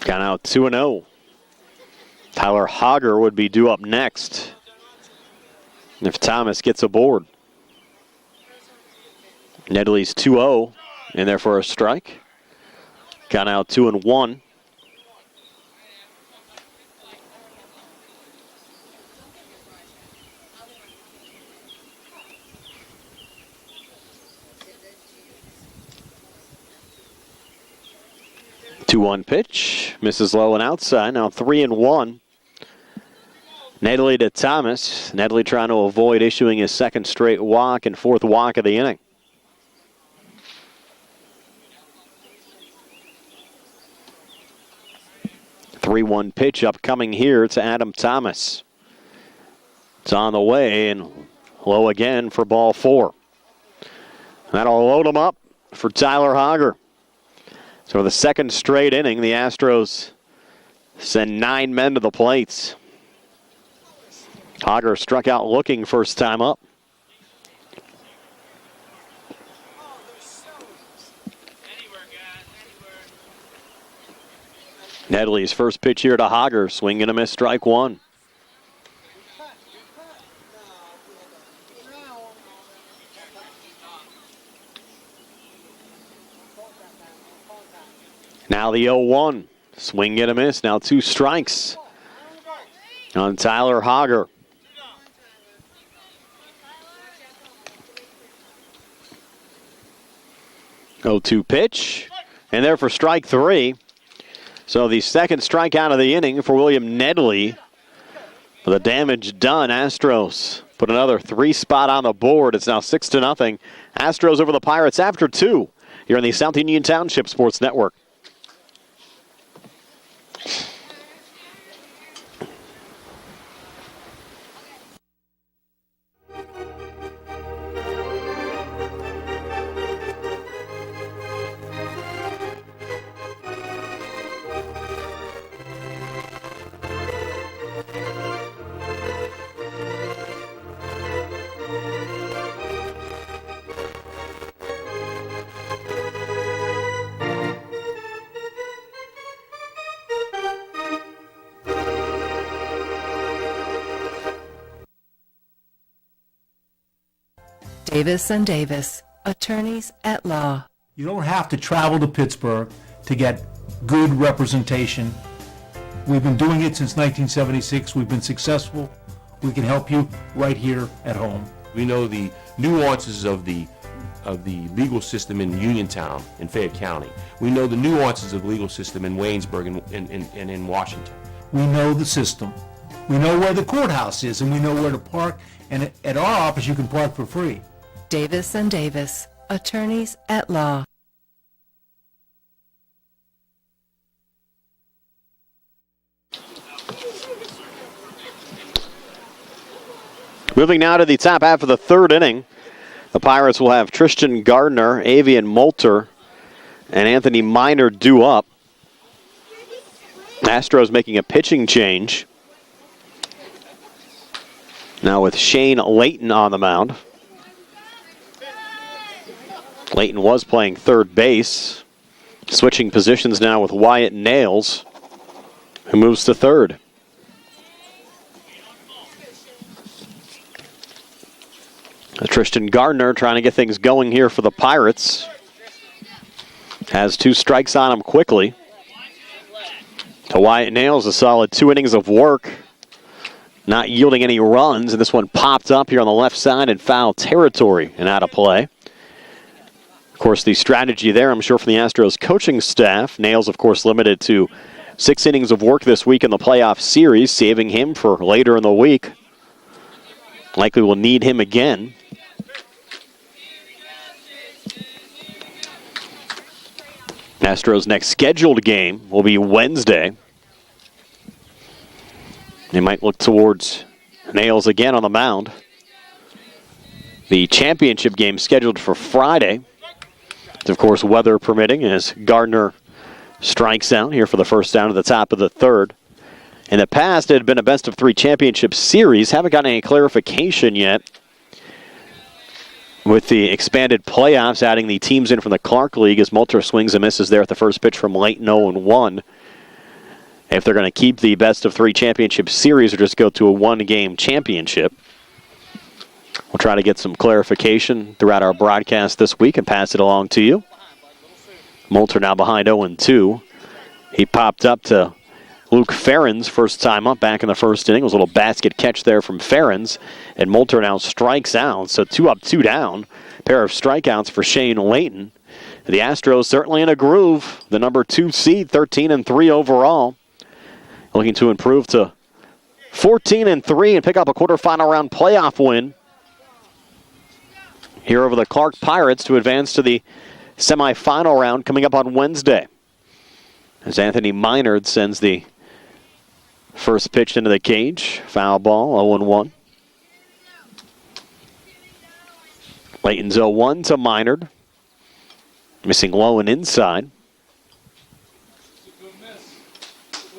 Count out 2-0. Tyler Hogger would be due up next if Thomas gets aboard. Nedley's 2-0 in there for a strike. Count out 2-1. Two-one pitch, misses low and outside. Now 3-1. Nedley to Thomas. Nedley trying to avoid issuing his 2nd straight walk and 4th walk of the inning. Three-one pitch upcoming here to Adam Thomas. It's on the way and low again for ball 4. That'll load him up for Tyler Hogger. So for the 2nd straight inning, the Astros send 9 men to the plates. Hogger struck out looking first time up. Nedley's first pitch here to Hogger. Swing and a miss, strike 1. Now the 0-1. Swing and a miss. Now 2 strikes on Tyler Hogger. 0-2 pitch. And there for strike 3. So the second strikeout of the inning for William Nedley. The damage done. Astros put another 3 spot on the board. It's now 6-0. Astros over the Pirates after 2 here in the South Union Township Sports Network. Davis and Davis, attorneys at law. You don't have to travel to Pittsburgh to get good representation. We've been doing it since 1976. We've been successful. We can help you right here at home. We know the nuances of the legal system in Uniontown in Fayette County. We know the nuances of the legal system in Waynesburg and in Washington. We know the system. We know where the courthouse is, and we know where to park. And at our office, you can park for free. Davis and Davis, attorneys at law. Moving now to the top half of the third inning. The Pirates will have Tristan Gardner, Avian Moulter, and Anthony Miner due up. Astros making a pitching change. Now with Shane Layton on the mound. Layton was playing third base. Switching positions now with Wyatt Nails, who moves to third. Tristan Gardner trying to get things going here for the Pirates. Has 2 strikes on him quickly. To Wyatt Nails, a solid 2 innings of work. Not yielding any runs, and this one popped up here on the left side in foul territory and out of play. Of course, the strategy there, I'm sure, from the Astros coaching staff. Nails, of course, limited to 6 innings of work this week in the playoff series, saving him for later in the week. Likely will need him again. Astros' next scheduled game will be Wednesday. They might look towards Nails again on the mound. The championship game scheduled for Friday. It's, of course, weather permitting as Gardner strikes out here for the first down at the top of the third. In the past, it had been a best-of-3 championship series. Haven't gotten any clarification yet with the expanded playoffs, adding the teams in from the Clark League as Moulter swings and misses there at the first pitch from Layton 0-1. If they're going to keep the best-of-3 championship series or just go to a one-game championship. We'll try to get some clarification throughout our broadcast this week and pass it along to you. Moulter now behind 0-2. He popped up to Luke Ferrens, first time up back in the first inning. It was a little basket catch there from Ferrens. And Moulter now strikes out. So 2 up, 2 down. Pair of strikeouts for Shane Layton. The Astros certainly in a groove. The number 2 seed, 13-3 overall. Looking to improve to 14-3 and pick up a quarterfinal round playoff win here over the Clark Pirates to advance to the semifinal round coming up on Wednesday. As Anthony Minard sends the first pitch into the cage. Foul ball, 0-1. Layton's 0-1 to Minard. Missing low and inside.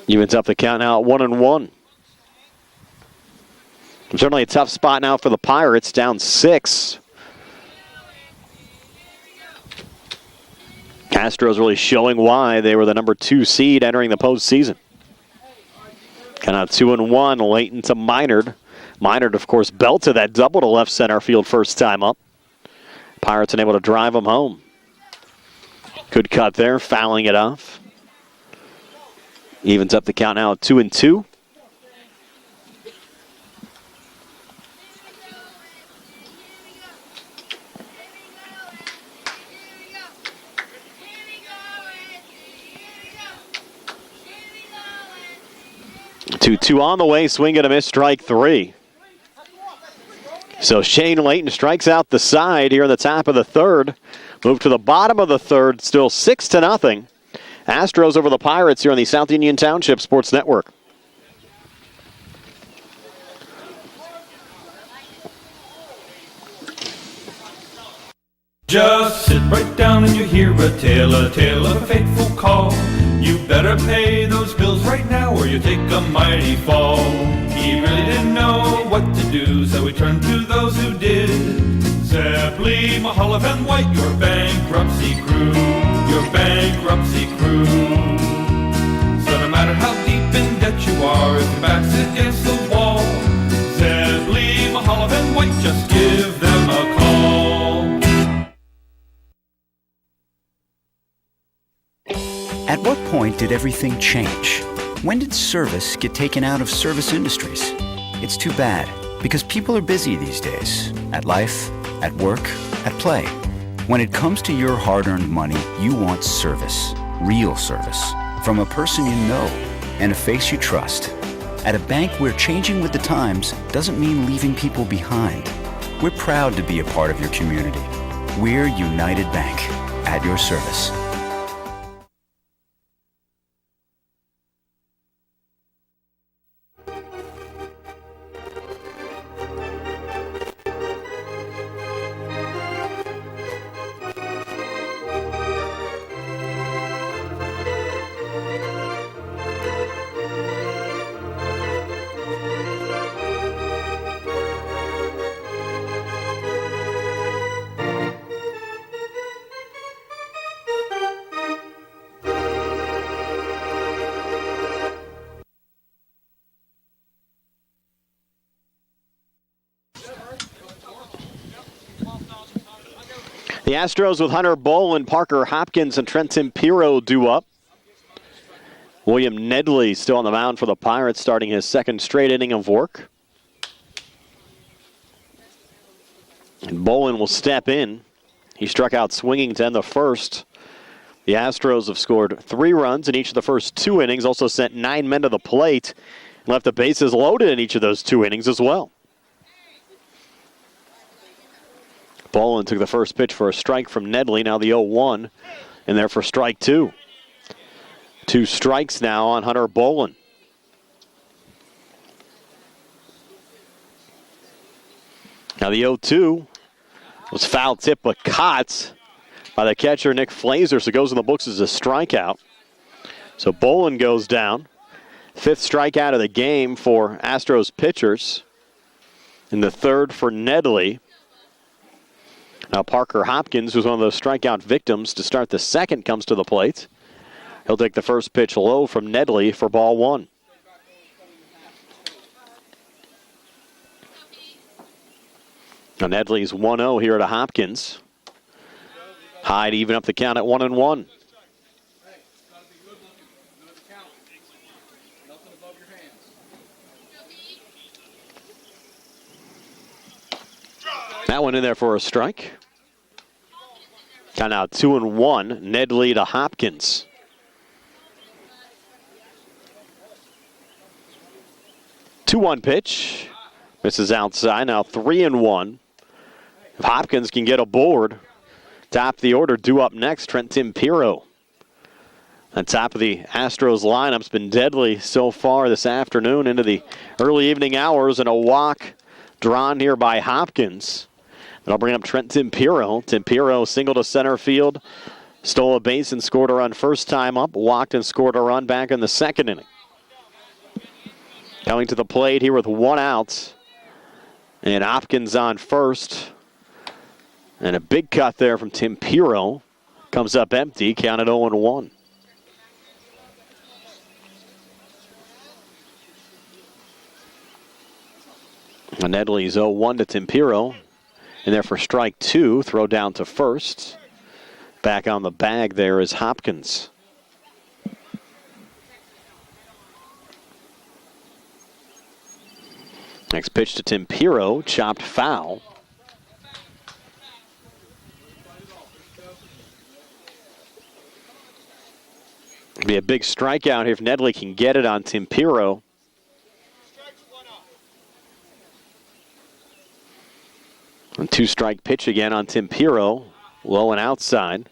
Evens up the count now at 1-1. Certainly a tough spot now for the Pirates, down 6. Astros really showing why they were the number 2 seed entering the postseason. Kind of 2-1, Layton to Minard. Minard, of course, belted that double to left center field first time up. Pirates unable to drive him home. Good cut there, fouling it off. Evens up the count now at 2-2. 2-2 on the way, swing and a miss, strike 3. So Shane Layton strikes out the side here in the top of the third. Move to the bottom of the third, still 6-0. Astros over the Pirates here on the South Union Township Sports Network. Just sit right down and you hear a tale of a fateful call. You better pay those bills right now or you take a mighty fall. He really didn't know what to do, so he turned to those who did. Zeppeli, Mahalev, and White, your bankruptcy crew, your bankruptcy crew. So no matter how deep in debt you are, if your back's against the wall, Zeppeli, Mahalev, and White, just give them a call. At what point did everything change? When did service get taken out of service industries? It's too bad, because people are busy these days. At life, at work, at play. When it comes to your hard-earned money, you want service. Real service. From a person you know and a face you trust. At a bank where changing with the times doesn't mean leaving people behind. We're proud to be a part of your community. We're United Bank. At your service. The Astros with Hunter Boland, Parker Hopkins, and Trent Tempiro due up. William Nedley still on the mound for the Pirates, starting his second straight inning of work. And Boland will step in. He struck out swinging to end the first. The Astros have scored 3 runs in each of the first 2 innings, also sent 9 men to the plate, and left the bases loaded in each of those 2 innings as well. Boland took the first pitch for a strike from Nedley, now the 0-1, and there for strike 2. 2 strikes now on Hunter Boland. Now the 0-2 was foul tip but caught by the catcher Nick Flazer, so it goes in the books as a strikeout. So Boland goes down. 5th strikeout of the game for Astros pitchers. And the 3rd for Nedley. Now Parker Hopkins, who's one of those strikeout victims to start the second, comes to the plate. He'll take the first pitch low from Nedley for ball 1. Now Nedley's 1-0 here to Hopkins. Hyde even up the count at 1-1. That one in there for a strike. Count now 2-1. Nedley to Hopkins. Two-one pitch. Misses outside. Now 3-1. If Hopkins can get aboard, top of the order, due up next, Trent Tempiro. On top of the Astros lineup's been deadly so far this afternoon into the early evening hours, and a walk drawn here by Hopkins. That'll bring up Trent Tempiro. Tempiro single to center field, stole a base and scored a run first time up, walked and scored a run back in the second inning. Coming to the plate here with 1 out, and Hopkins on first. And a big cut there from Tempiro. Comes up empty, counted 0-1. And Nedley's 0-1 to Tempiro. And there for strike 2, throw down to first. Back on the bag there is Hopkins. Next pitch to Tempiro, chopped foul. Be a big strikeout here if Nedley can get it on Tempiro. A 2-strike pitch again on Tempiro, low and outside.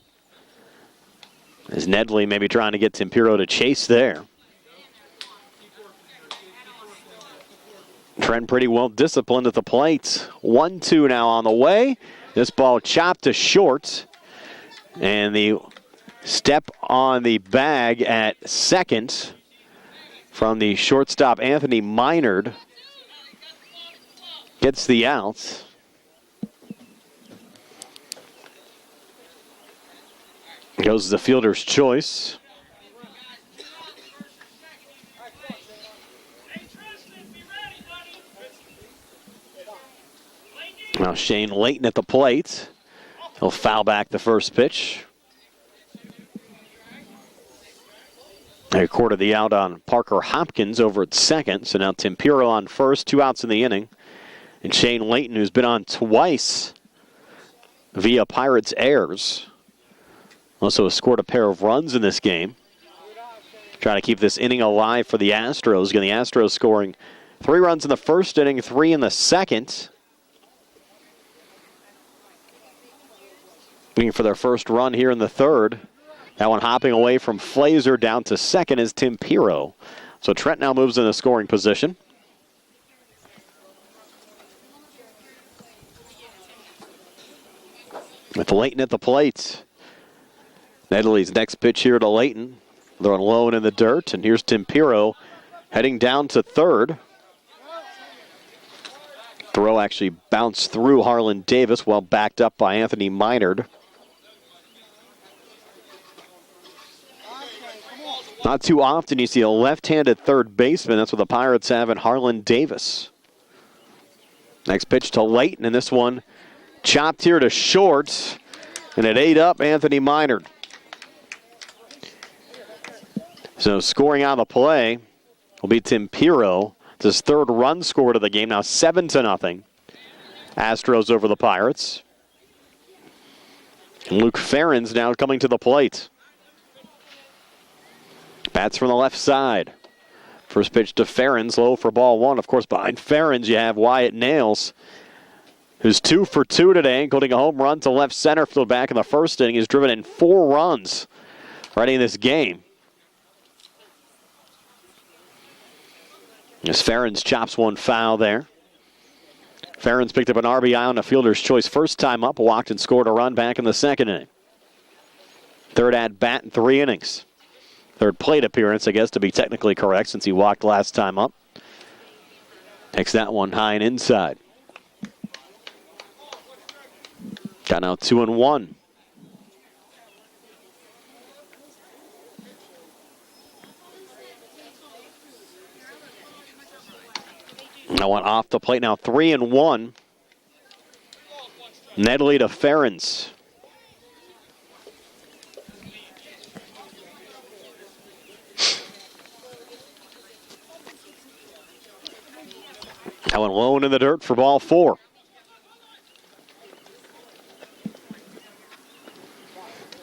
As Nedley maybe trying to get Tempiro to chase there. Trent pretty well disciplined at the plate. 1-2 now on the way. This ball chopped to short. And the step on the bag at second from the shortstop Anthony Minard gets the out. Goes the fielder's choice. Now Shane Layton at the plate. He'll foul back the first pitch. They recorded the out on Parker Hopkins over at second. So now Tempiro on first, 2 outs in the inning. And Shane Layton, who's been on twice via Pirates errors, also has scored a pair of runs in this game. Trying to keep this inning alive for the Astros. Again, the Astros scoring 3 runs in the first inning, 3 in the second. Looking for their first run here in the third. That one hopping away from Flazer down to second is Tempiro. So Trent now moves in the scoring position. With Layton at the plate. Nedley's next pitch here to Layton. They're on low and in the dirt, and here's Tempiro heading down to third. Throw actually bounced through Harlan Davis, well backed up by Anthony Minard. Not too often you see a left-handed third baseman. That's what the Pirates have in Harlan Davis. Next pitch to Layton, and this one chopped here to short, and it ate up Anthony Minard. So scoring on the play will be Tempiro. It's his third run scored of the game, now 7-0. Astros over the Pirates. And Luke Ferrens now coming to the plate. Bats from the left side. First pitch to Ferrens, low for ball 1. Of course, behind Ferrens, you have Wyatt Nails, who's 2 for 2 today, including a home run to left center field back in the first inning. He's driven in 4 runs already in this game. As Ferrens chops one foul there. Ferrens picked up an RBI on a fielder's choice first time up, walked and scored a run back in the second inning. Third at bat in 3 innings. Third plate appearance, I guess, to be technically correct, since he walked last time up. Takes that one high and inside. Got now 2-1. That one off the plate now, 3-1. Nedley to Ferrens. That one low in the dirt for ball 4.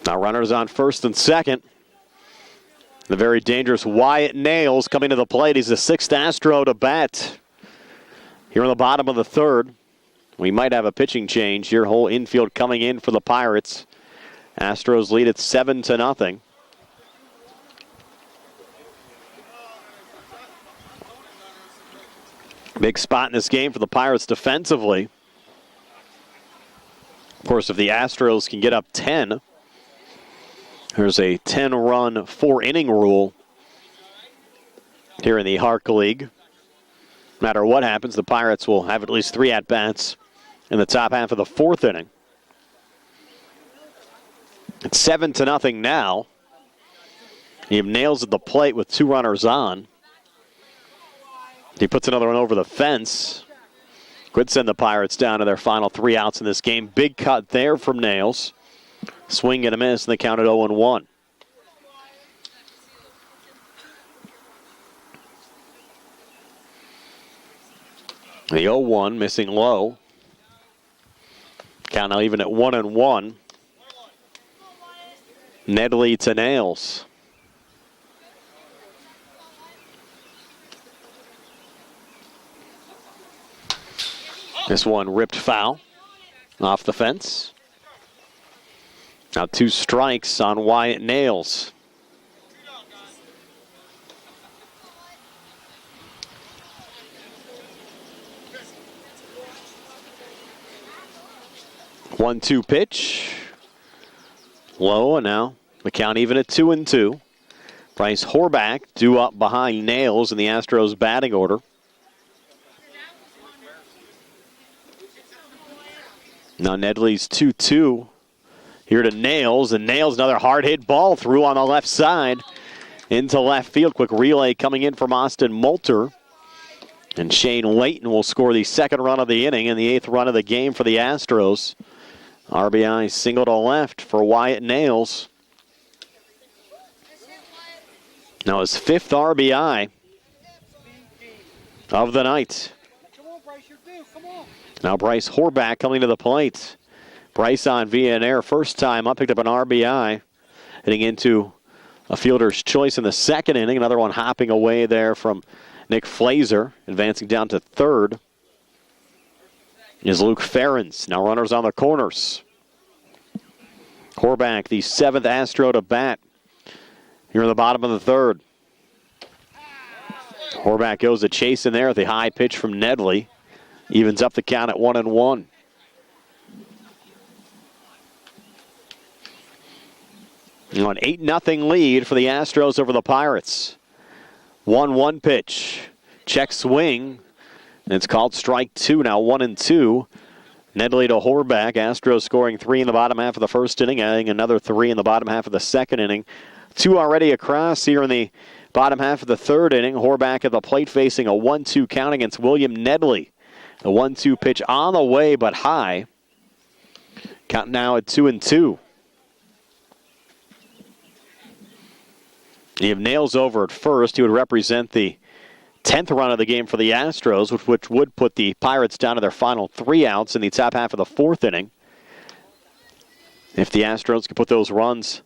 Now runners on first and second. The very dangerous Wyatt Nails coming to the plate. He's the 6th Astro to bat here in the bottom of the third. We might have a pitching change. Your whole infield coming in for the Pirates. Astros lead at 7-0. Big spot in this game for the Pirates defensively. Of course, if the Astros can get up 10, there's a 10-run, 4-inning rule here in the HARC League. No matter what happens, the Pirates will have at least 3 at-bats in the top half of the 4th inning. It's 7-0 now. He nails at the plate with 2 runners on. He puts another one over the fence. Could send the Pirates down to their final 3 outs in this game. Big cut there from Nails. Swing and a miss, and they count it 0-1. The 0-1 missing low. Count now even at 1-1. Nedley to Nails. This one ripped foul. Off the fence. Now 2 strikes on Wyatt Nails. One-two pitch. Low, and now the count even at 2-2. Bryce Horback due up behind Nails in the Astros batting order. Now Nedley's 2-2 here to Nails, and Nails another hard hit ball through on the left side into left field. Quick relay coming in from Austin Moulter. And Shane Layton will score the 2nd run of the inning and the 8th run of the game for the Astros. RBI single to left for Wyatt Nails. Now his 5th RBI of the night. Now Bryce Horback coming to the plate. Bryce on via an air first time up, picked up an RBI. Heading into a fielder's choice in the 2nd inning. Another one hopping away there from Nick Flazer. Advancing down to 3rd is Luke Ferens. Now runners on the corners. Horback, the 7th Astro to bat here in the bottom of the 3rd. Horback goes to chase in there with the high pitch from Nedley. Evens up the count at 1-1. An 8-0 lead for the Astros over the Pirates. 1-1 pitch. Check swing. And it's called strike 2. Now 1-2. Nedley to Horback. Astros scoring 3 in the bottom half of the 1st inning, adding another 3 in the bottom half of the 2nd inning. 2 already across here in the bottom half of the 3rd inning. Horback at the plate facing a 1-2 count against William Nedley. The 1-2 pitch on the way, but high. Count now at 2-2. You have Nails over at first. He would represent the 10th run of the game for the Astros, which would put the Pirates down to their final 3 outs in the top half of the 4th inning. If the Astros can put those runs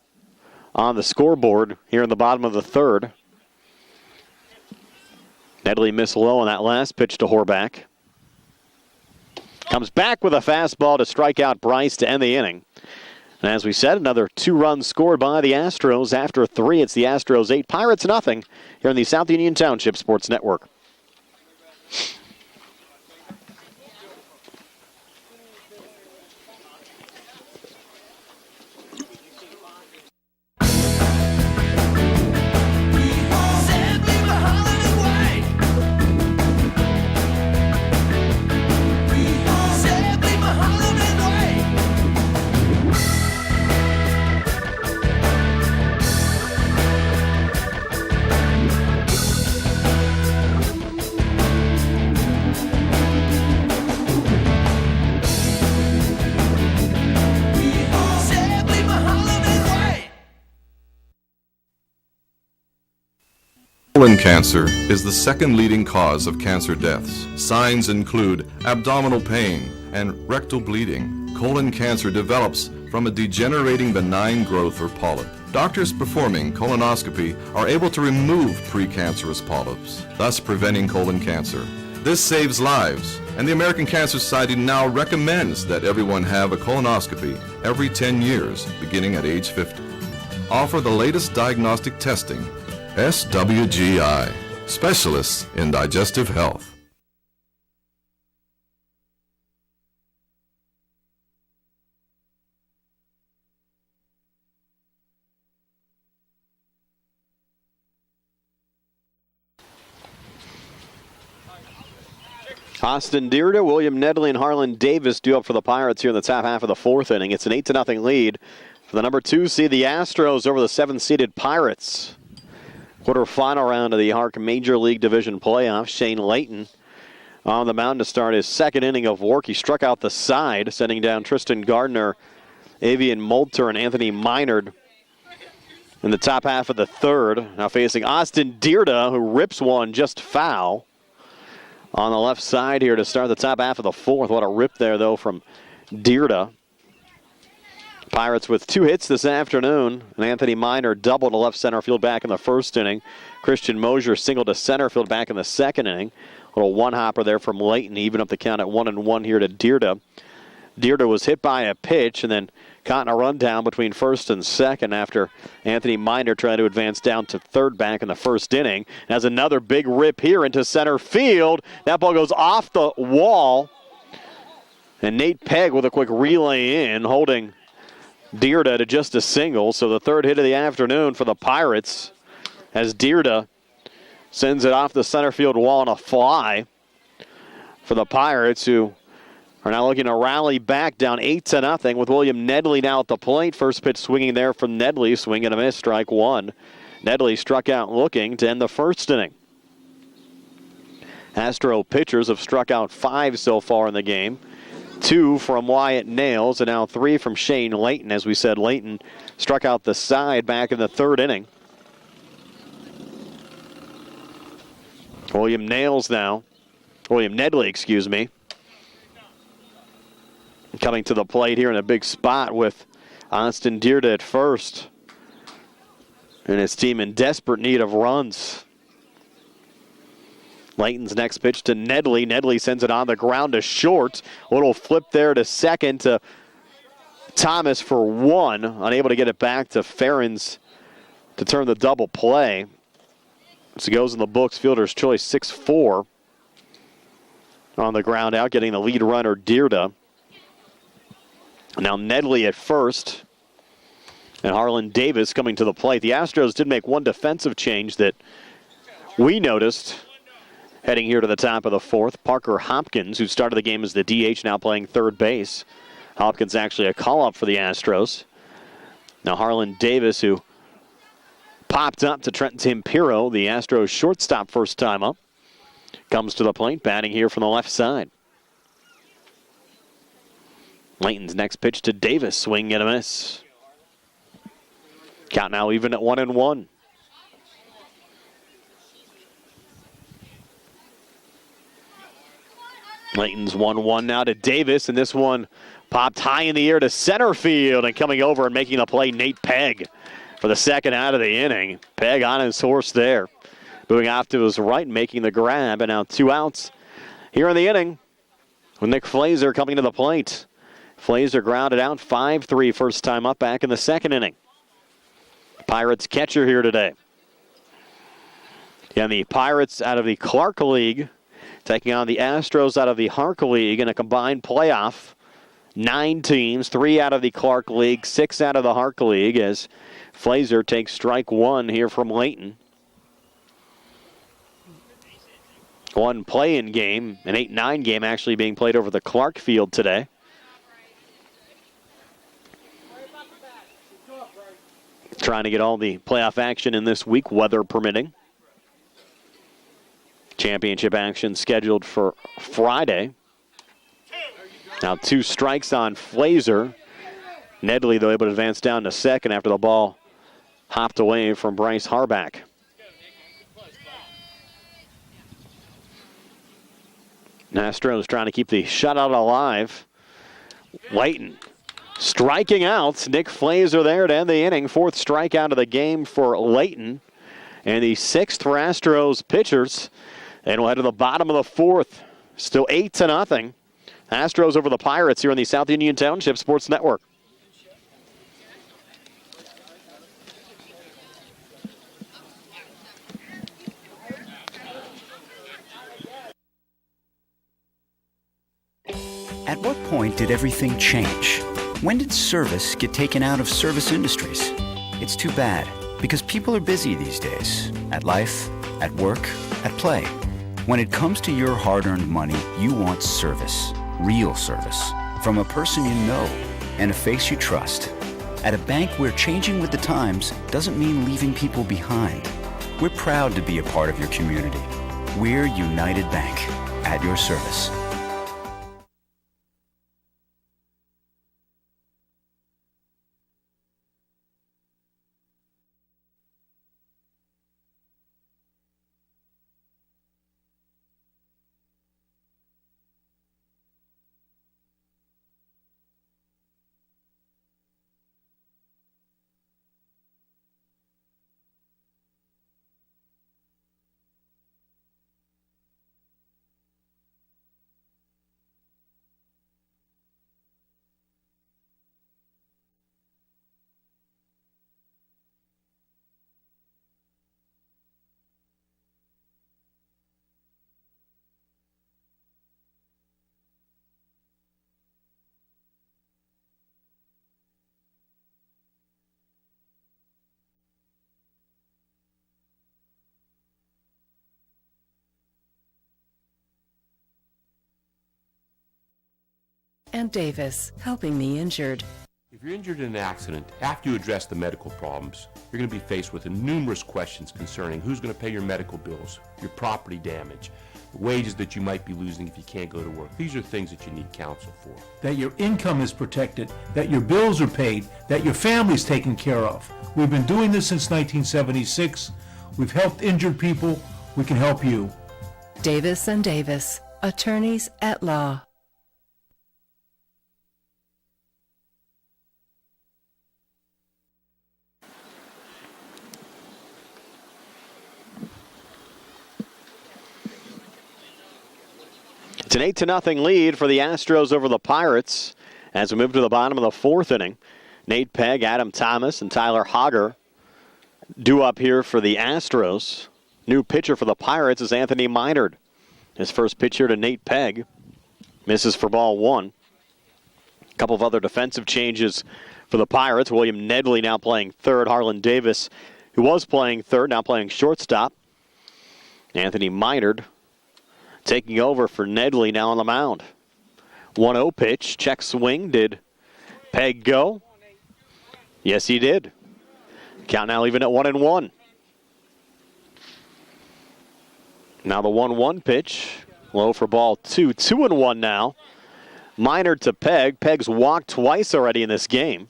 on the scoreboard here in the bottom of the 3rd. Nedley missed low on that last pitch to Horback. Comes back with a fastball to strike out Bryce to end the inning. And as we said, another 2 runs scored by the Astros. After 3, it's the Astros 8, Pirates nothing here in the South Union Township Sports Network. Colon cancer is the 2nd leading cause of cancer deaths. Signs include abdominal pain and rectal bleeding. Colon cancer develops from a degenerating benign growth or polyp. Doctors performing colonoscopy are able to remove precancerous polyps, thus preventing colon cancer. This saves lives, and the American Cancer Society now recommends that everyone have a colonoscopy every 10 years, beginning at age 50. Offer the latest diagnostic testing. SWGI, specialists in digestive health. Austin Dearda, William Nedley, and Harlan Davis due up for the Pirates here in the top half of the 4th inning. It's an 8-0 lead for the number 2 seed, the Astros, over the 7th-seeded Pirates. Quarterfinal round of the HARC Major League Division playoffs. Shane Layton on the mound to start his 2nd inning of work. He struck out the side, sending down Tristan Gardner, Avian Moulter, and Anthony Minard in the top half of the 3rd. Now facing Austin Dearda, who rips one just foul on the left side here to start the top half of the 4th. What a rip there, though, from Dearda. Pirates with 2 hits this afternoon, and Anthony Minor doubled to left center field back in the 1st inning. Christian Mosier singled to center field back in the 2nd inning. A little one-hopper there from Layton, even up the count at 1-1 here to Dearda. Dierda was hit by a pitch and then caught in a rundown between first and second after Anthony Miner tried to advance down to third back in the first inning. Has another big rip here into center field. That ball goes off the wall. And Nate Pegg with a quick relay in, holding Dierda to just a single. So the third hit of the afternoon for the Pirates as Dierda sends it off the center field wall on a fly for the Pirates, who are now looking to rally back down 8-0 with William Nedley now at the plate. First pitch swinging there from Nedley, swing and a miss, strike one. Nedley struck out looking to end the first inning. Astro pitchers have struck out 5 so far in the game. 2 from Wyatt Nails, and now 3 from Shane Layton. As we said, Layton struck out the side back in the third inning. William Nedley, excuse me, coming to the plate here in a big spot with Austin Dierda at first. And his team in desperate need of runs. Layton's next pitch to Nedley. Nedley sends it on the ground to short. A little flip there to second to Thomas for 1. Unable to get it back to Ferens to turn the double play. So it goes in the books, fielder's choice, 6-4. On the ground out, getting the lead runner, Dierda. Now Nedley at first. And Harlan Davis coming to the plate. The Astros did make one defensive change that we noticed heading here to the top of the fourth. Parker Hopkins, who started the game as the DH, now playing third base. Hopkins actually a call-up for the Astros. Now Harlan Davis, who popped up to Trenton Timpiro, the Astros shortstop first time up, comes to the plate, batting here from the left side. Layton's next pitch to Davis, swing and a miss. Count now even at 1-1. Layton's 1-1 now to Davis, and this one popped high in the air to center field, and coming over and making the play, Nate Pegg for the second out of the inning. Pegg on his horse there. Moving off to his right, making the grab, and now 2 outs here in the inning with Nick Flazer coming to the plate. Flazer grounded out 5-3 first time up back in the second inning. Pirates catcher here today. And the Pirates out of the Clark League taking on the Astros out of the HARC League in a combined playoff. 9 teams, 3 out of the Clark League, 6 out of the HARC League, as Flazer takes strike 1 here from Layton. One play-in game, an 8-9 game actually being played over the Clark field today. Trying to get all the playoff action in this week, weather permitting. Championship action scheduled for Friday. Now 2 strikes on Flazer. Nedley, though, able to advance down to second after the ball hopped away from Bryce Harback. Astros trying to keep the shutout alive. Layton striking out. Nick Flazer there to end the inning. 4th strikeout of the game for Layton. And the 6th for Astros pitchers. And we'll head to the bottom of the 4th. Still 8-0. Astros over the Pirates here on the South Union Township Sports Network. At what point did everything change? When did service get taken out of service industries? It's too bad, because people are busy these days. At life, at work, at play. When it comes to your hard-earned money, you want service. Real service. From a person you know and a face you trust. At a bank where changing with the times doesn't mean leaving people behind. We're proud to be a part of your community. We're United Bank. At your service. and Davis, helping the injured. If you're injured in an accident, after you address the medical problems, you're going to be faced with numerous questions concerning who's going to pay your medical bills, your property damage, the wages that you might be losing if you can't go to work. These are things that you need counsel for. That your income is protected, that your bills are paid, that your family's taken care of. We've been doing this since 1976. We've helped injured people. We can help you. Davis and Davis, attorneys at law. It's an 8-0 lead for the Astros over the Pirates as we move to the bottom of the fourth inning. Nate Pegg, Adam Thomas, and Tyler Hager due up here for the Astros. New pitcher for the Pirates is Anthony Minard. His first pitch here to Nate Pegg. Misses for ball one. A couple of other defensive changes for the Pirates. William Nedley now playing third. Harlan Davis, who was playing third, now playing shortstop. Anthony Minard taking over for Nedley now on the mound. 1-0 pitch. Check swing. Did Pegg go? Yes, he did. Count now even at 1-1. Now the 1-1 pitch. Low for ball two. 2-1 now. Minard to Pegg. Pegg's walked twice already in this game.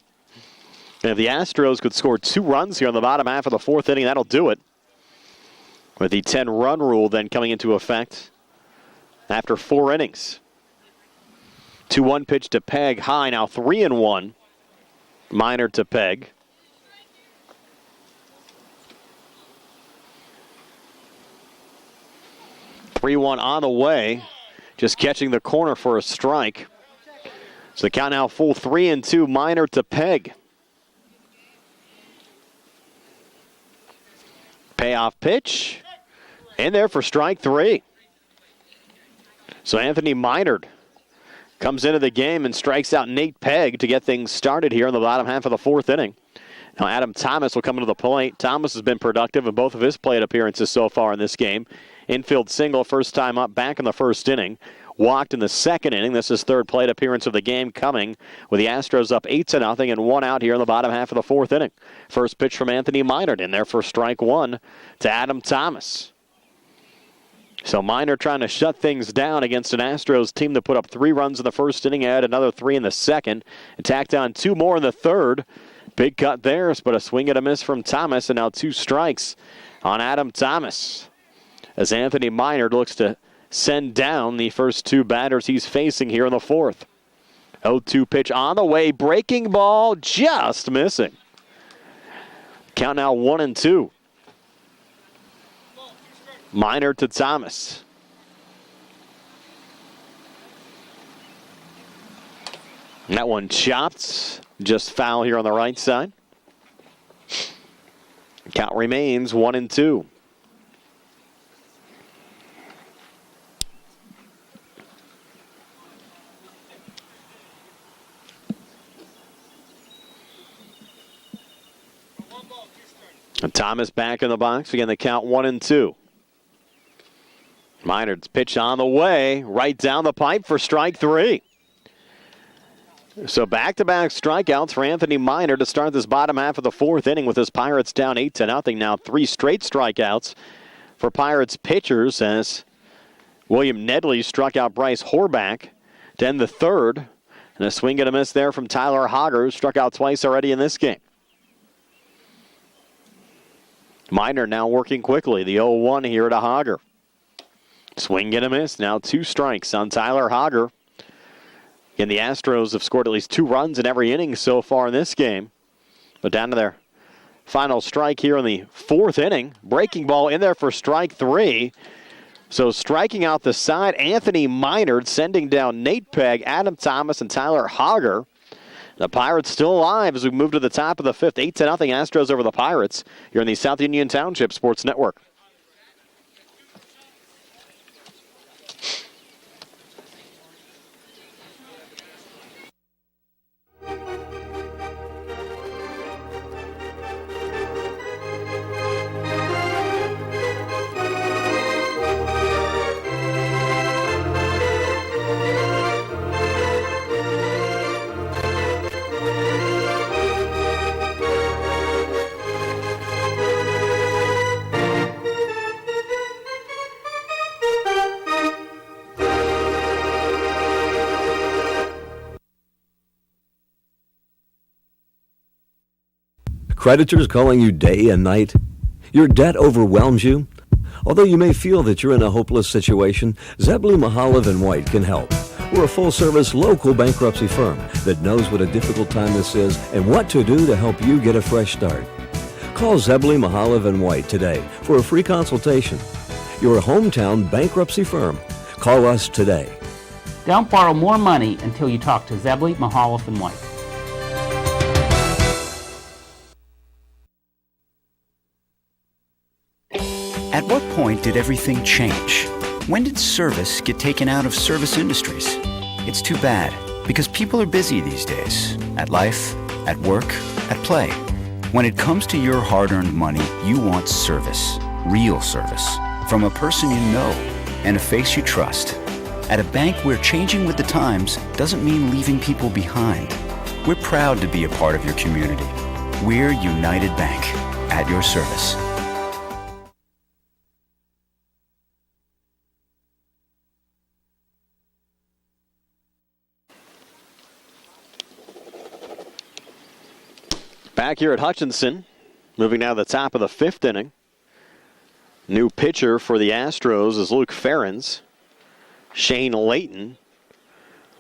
And if the Astros could score 2 runs here in the bottom half of the fourth inning, that'll do it. With the 10-run rule then coming into effect after 4 innings. 2-1 pitch to Pegg. High now 3-1. Minard to Pegg. (3-1) on the way. Just catching the corner for a strike. So the count now full 3-2. Minard to Pegg. Payoff pitch. In there for strike 3. So Anthony Minard comes into the game and strikes out Nate Pegg to get things started here in the bottom half of the fourth inning. Now Adam Thomas will come into the plate. Thomas has been productive in both of his plate appearances so far in this game. Infield single, first time up back in the first inning. Walked in the second inning. This is third plate appearance of the game coming with the Astros up 8-0 and 1 out here in the bottom half of the fourth inning. First pitch from Anthony Minard in there for strike 1 to Adam Thomas. So Minard trying to shut things down against an Astros team that put up 3 runs in the first inning, had another 3 in the second, and tacked on 2 more in the third. Big cut there, but a swing and a miss from Thomas, and now 2 strikes on Adam Thomas. As Anthony Minard looks to send down the first 2 batters he's facing here in the fourth. 0-2 pitch on the way, breaking ball, just missing. Count now 1-2. Minard to Thomas. And that one chopped, just foul here on the right side. Count remains 1-2. And Thomas back in the box. Again, the count 1-2. Minard's pitch on the way, right down the pipe for strike 3. So back-to-back strikeouts for Anthony Minard to start this bottom half of the fourth inning with his Pirates down 8-0. Now 3 straight strikeouts for Pirates pitchers as William Nedley struck out Bryce Horbach to end the third. And a swing and a miss there from Tyler Hager, who struck out twice already in this game. Minard now working quickly. The 0-1 here to Hager. Swing and a miss. Now 2 strikes on Tyler Hager. Again, the Astros have scored at least 2 runs in every inning so far in this game. But down to their final strike here in the fourth inning. Breaking ball in there for strike 3. So striking out the side, Anthony Minard sending down Nate Pegg, Adam Thomas, and Tyler Hager. The Pirates still alive as we move to the top of the fifth. 8-0 Astros over the Pirates here in the South Union Township Sports Network. Creditors calling you day and night? Your debt overwhelms you? Although you may feel that you're in a hopeless situation, Zebulon Mahalev and White can help. We're a full-service local bankruptcy firm that knows what a difficult time this is and what to do to help you get a fresh start. Call Zebulon Mahalev and White today for a free consultation. Your hometown bankruptcy firm. Call us today. Don't borrow more money until you talk to Zebulon Mahalev and White. At what point did everything change? When did service get taken out of service industries? It's too bad, because people are busy these days. At life, at work, at play. When it comes to your hard-earned money, you want service. Real service. From a person you know and a face you trust. At a bank where changing with the times doesn't mean leaving people behind. We're proud to be a part of your community. We're United Bank, at your service. Back here at Hutchinson, moving now to the top of the fifth inning. New pitcher for the Astros is Luke Ferens. Shane Layton,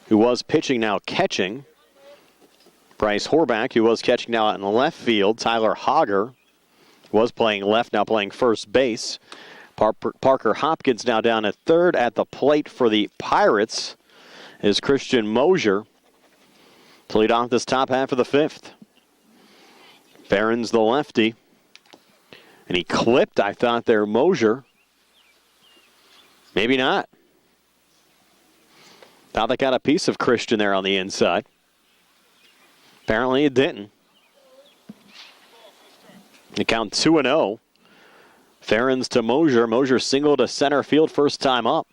who was pitching, now catching. Bryce Horback, who was catching, now out in the left field. Tyler Hogger was playing left, now playing first base. Parker Hopkins now down at third. At the plate for the Pirates is Christian Mosier to lead off this top half of the fifth. Ferens, the lefty. And he clipped, I thought, there, Mosier. Maybe not. Thought they got a piece of Christian there on the inside. Apparently it didn't. The count 2-0. Ferens to Mosier. Mosier single to center field first time up.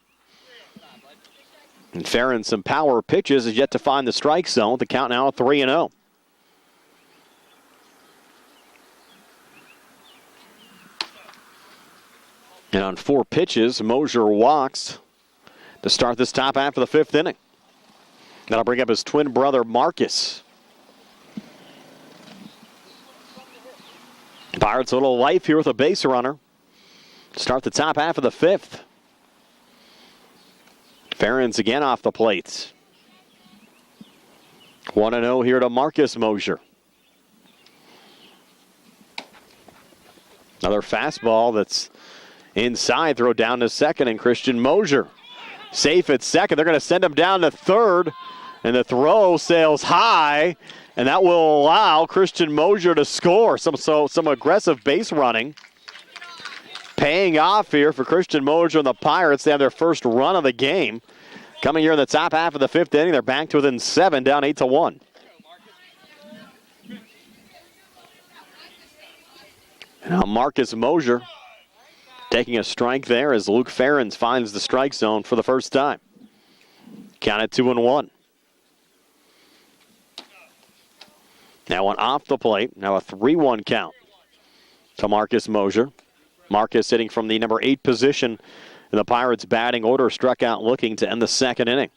And Ferens, some power pitches, is yet to find the strike zone. The count now 3-0. And on 4 pitches, Mosier walks to start this top half of the fifth inning. That'll bring up his twin brother, Marcus. Pirates a little life here with a base runner. Start the top half of the fifth. Ferens again off the plate. 1-0 here to Marcus Mosier. Another fastball that's inside, throw down to second, and Christian Mosier safe at second. They're going to send him down to third, and the throw sails high, and that will allow Christian Mosier to score. Some aggressive base running paying off here for Christian Mosier and the Pirates. They have their first run of the game. Coming here in the top half of the fifth inning, they're back to within 7, down 8-1. And now Marcus Mosier taking a strike there as Luke Ferens finds the strike zone for the first time. Count at 2-1. Now one off the plate. Now a 3-1 count to Marcus Mosier. Marcus hitting from the number 8 position in the Pirates batting order, struck out looking to end the second inning.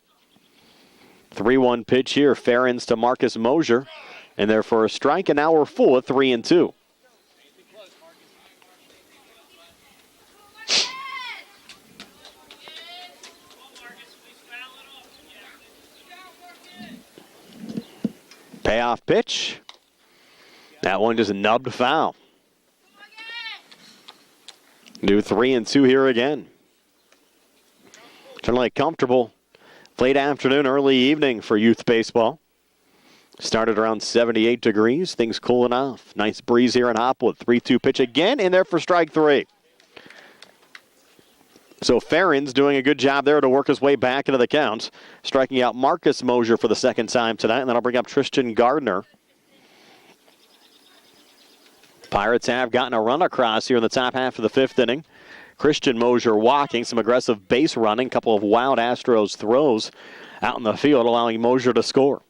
3-1 pitch here. Ferens to Marcus Mosier. And there for a strike, and now we're full at 3-2. Payoff pitch. That one just nubbed foul. Do 3-2 here again. Certainly comfortable late afternoon, early evening for youth baseball. Started around 78 degrees. Things cooling off. Nice breeze here in Hopwood. 3-2 pitch again in there for strike 3. So Ferens doing a good job there to work his way back into the count. Striking out Marcus Mosier for the second time tonight. And then I'll bring up Tristan Gardner. Pirates have gotten a run across here in the top half of the fifth inning. Christian Mosier walking, some aggressive base running, a couple of wild Astros throws out in the field, allowing Mosier to score.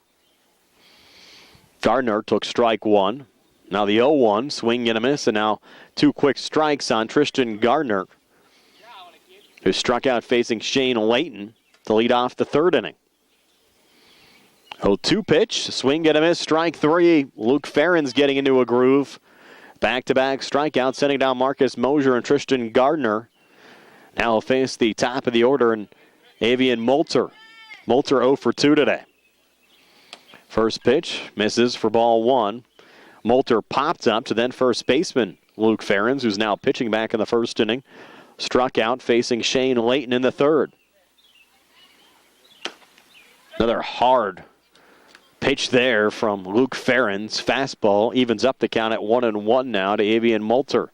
Gardner took strike 1. Now the 0-1, swing and a miss, and now 2 quick strikes on Tristan Gardner, who struck out facing Shane Layton to lead off the third inning. 0-2 pitch, swing and a miss, strike 3. Luke Ferens getting into a groove Back-to-back strikeouts, sending down Marcus Mosier and Tristan Gardner. Now he'll face the top of the order and Avian Moulter. Moulter 0 for 2 today. First pitch misses for ball 1. Moulter popped up to then first baseman Luke Ferens, who's now pitching back in the first inning. Struck out facing Shane Layton in the third. Another hard pitch there from Luke Ferens. Fastball evens up the count at 1-1 now to Avian Moulter.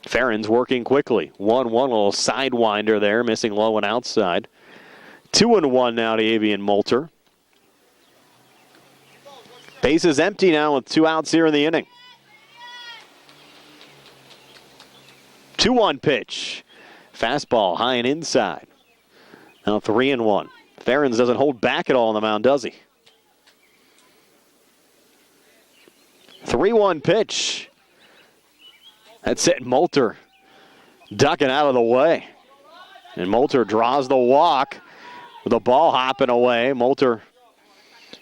Ferens working quickly. 1-1, a little sidewinder there, missing low and outside. 2-1 now to Avian Moulter. Bases empty now with 2 outs here in the inning. 2-1 pitch. Fastball high and inside. Now 3-1. Ferens doesn't hold back at all on the mound, does he? 3-1 pitch. That's it. Moulter ducking out of the way. And Moulter draws the walk with the ball hopping away. Moulter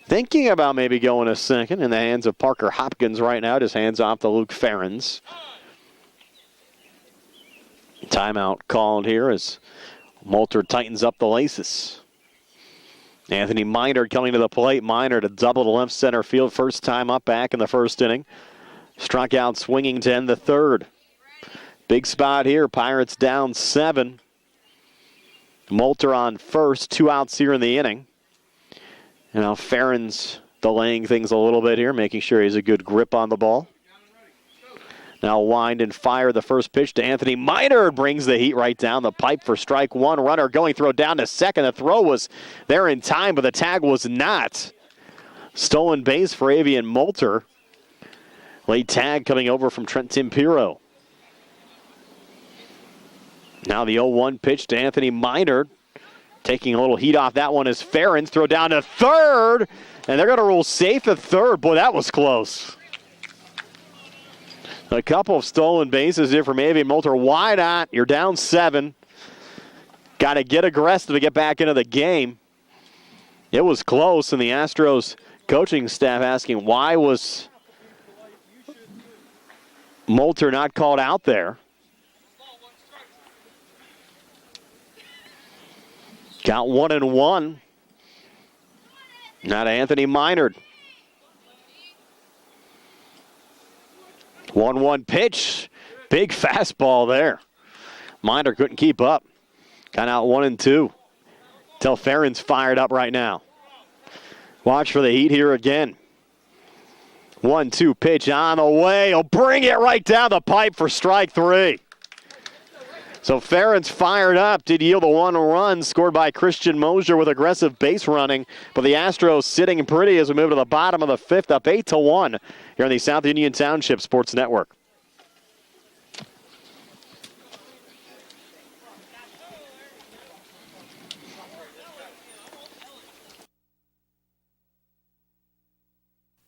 thinking about maybe going to second in the hands of Parker Hopkins right now. Just hands off to Luke Ferens. Timeout called here as Moulter tightens up the laces. Anthony Minard coming to the plate. Minard to double to left center field. First time up back in the first inning. Struck out swinging to end the third. Big spot here. Pirates down 7. Moulter on first. 2 outs here in the inning. And now Ferens delaying things a little bit here, making sure he has a good grip on the ball. Now wind and fire the first pitch to Anthony Minard. Brings the heat right down the pipe for strike 1. Runner going, throw down to second. The throw was there in time, but the tag was not. Stolen base for Avian Moulter. Late tag coming over from Trent Timpiro. Now the 0-1 pitch to Anthony Minard. Taking a little heat off that one is Ferens. Throw down to third. And they're going to rule safe at third. Boy, that was close. A couple of stolen bases here from Avian Moulter. Why not? You're down 7. Got to get aggressive to get back into the game. It was close, and the Astros coaching staff asking why was Moulter not called out there. Count 1-1. Now to Anthony Minard. 1-1 pitch. Big fastball there. Minard couldn't keep up. Got out 1-2. Till Ferens fired up right now. Watch for the heat here again. 1-2 pitch on the way. He'll bring it right down the pipe for strike 3. So Ferens fired up, did yield a 1 run, scored by Christian Mosier with aggressive base running. But the Astros sitting pretty as we move to the bottom of the 5th, up 8-1 here on the South Union Township Sports Network.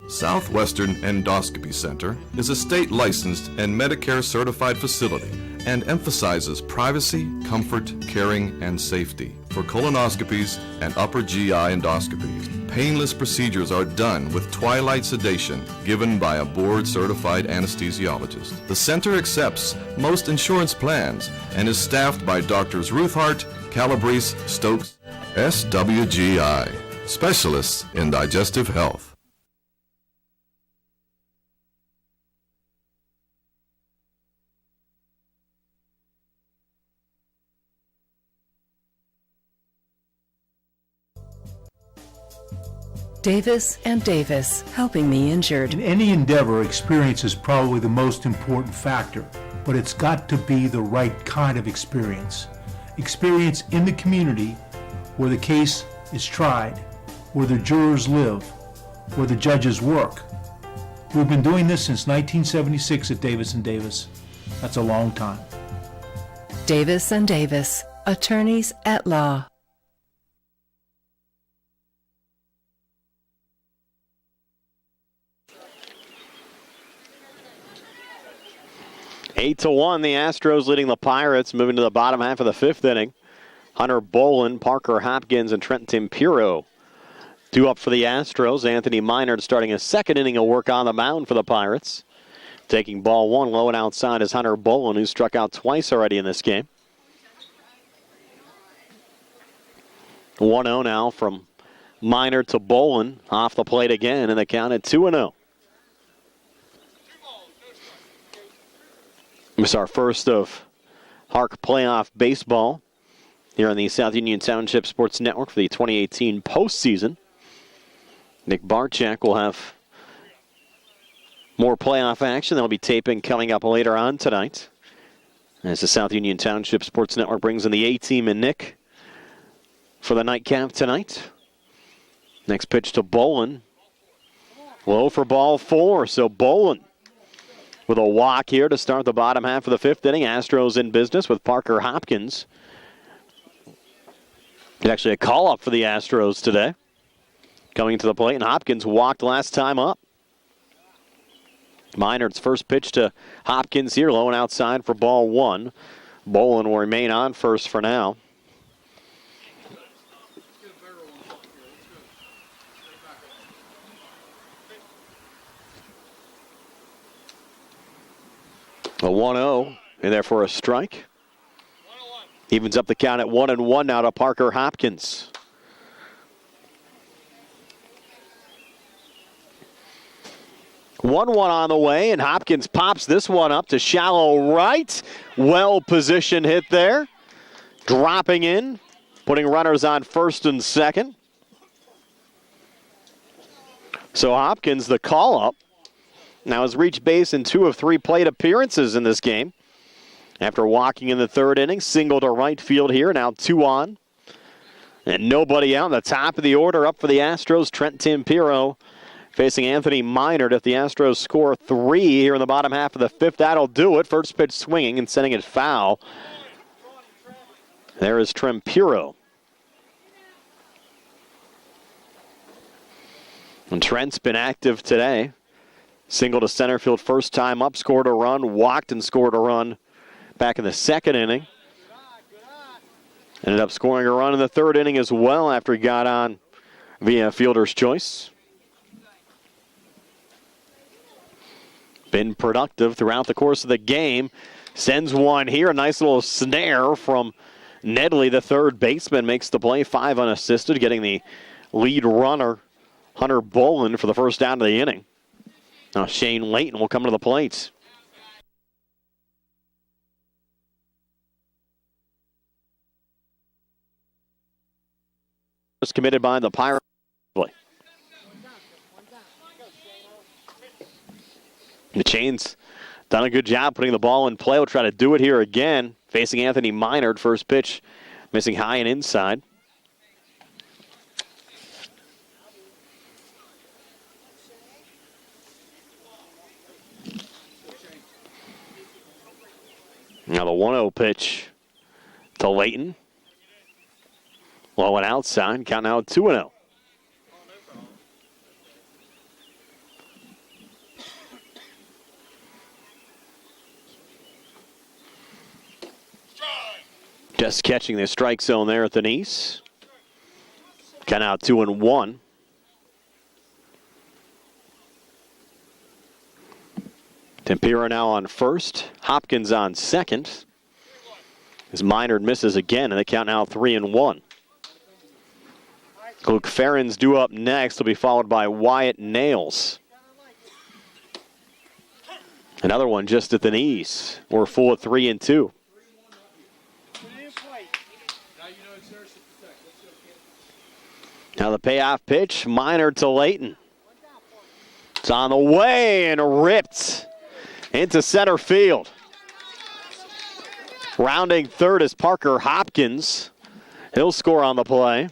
Southwestern Endoscopy Center is a state-licensed and Medicare-certified facility and emphasizes privacy, comfort, caring, and safety for colonoscopies and upper GI endoscopies. Painless procedures are done with twilight sedation given by a board-certified anesthesiologist. The center accepts most insurance plans and is staffed by Doctors Ruthhart, Calabrese, Stokes, SWGI, specialists in digestive health. 'Davis and Davis, helping me injured. In any endeavor, experience is probably the most important factor, but it's got to be the right kind of experience. Experience in the community where the case is tried, where the jurors live, where the judges work. We've been doing this since 1976 at Davis and Davis. That's a long time. Davis and Davis, attorneys at law. Eight to 1, the Astros leading the Pirates, moving to the bottom half of the 5th inning. Hunter Bolin, Parker Hopkins, and Trent Timpiro due up for the Astros. Anthony Minard starting his 2nd inning of work on the mound for the Pirates. Taking ball one, low and outside is Hunter Bolin, who struck out twice already in this game. 1-0 now from Minor to Bolin. Off the plate again, and they count at 2-0. This is our first of HARC playoff baseball here on the South Union Township Sports Network for the 2018 postseason. Nick Barczyk will have more playoff action. They'll be taping coming up later on tonight as the South Union Township Sports Network brings in the A-team and Nick for the nightcap tonight. Next pitch to Bolin. Low for ball four, so Bolin with a walk here to start the bottom half of the fifth inning. Astros in business with Parker Hopkins. Actually a call-up for the Astros today. Coming to the plate, and Hopkins walked last time up. Minor's first pitch to Hopkins here, low and outside for ball one. Bolin will remain on first for now. A 1-0 in there for a strike. Evens up the count at 1-1 now to Parker Hopkins. One on the way, and Hopkins pops this one up to shallow right. Well-positioned hit there. Dropping in, putting runners on first and second. So Hopkins, the call-up, now has reached base in 2 of 3 plate appearances in this game. After walking in the third inning, single to right field here, now 2 on. And nobody out. The top of the order up for the Astros, Trent Tampiro facing Anthony Minard. If the Astros score 3 here in the bottom half of the fifth, that'll do it. First pitch swinging and sending it foul. There is Tampiro. And Trent's been active today. Single to center field first time up, scored a run, walked and scored a run back in the second inning. Ended up scoring a run in the third inning as well after he got on via fielder's choice. Been productive throughout the course of the game. Sends one here, a nice little snare from Nedley, the third baseman, makes the play, 5 unassisted, getting the lead runner, Hunter Bolin, for the first out of the inning. Now Shane Layton will come to the plate. Was committed by the Pirates. The Chains done a good job putting the ball in play. We'll try to do it here again. Facing Anthony Minard, first pitch, missing high and inside. Now the 1-0 pitch to Layton. Low and outside, count now 2-0. Just catching the strike zone there at the knees. Count out 2-1. Tampiro now on first. Hopkins on second. As Minard misses again, and they count now 3-1. Luke Farron's due up next. Will be followed by Wyatt Nails. Another one just at the knees. We're full at 3-2. Now the payoff pitch, Minard to Layton. It's on the way and ripped into center field. Rounding third is Parker Hopkins. He'll score on the play.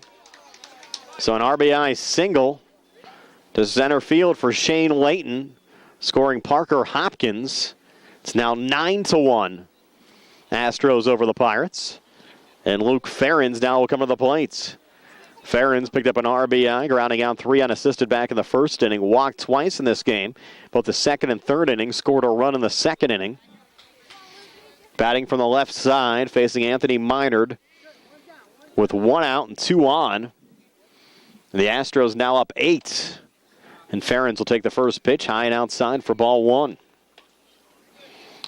So an RBI single to center field for Shane Layton, scoring Parker Hopkins. It's now 9-1. Astros over the Pirates. And Luke Farrens now will come to the plate. Farrens picked up an RBI, grounding out 3 unassisted back in the first inning. Walked twice in this game. Both the second and third innings. Scored a run in the second inning. Batting from the left side, facing Anthony Minard with 1 out and 2 on. The Astros now up 8. And Farrens will take the first pitch, high and outside for ball 1.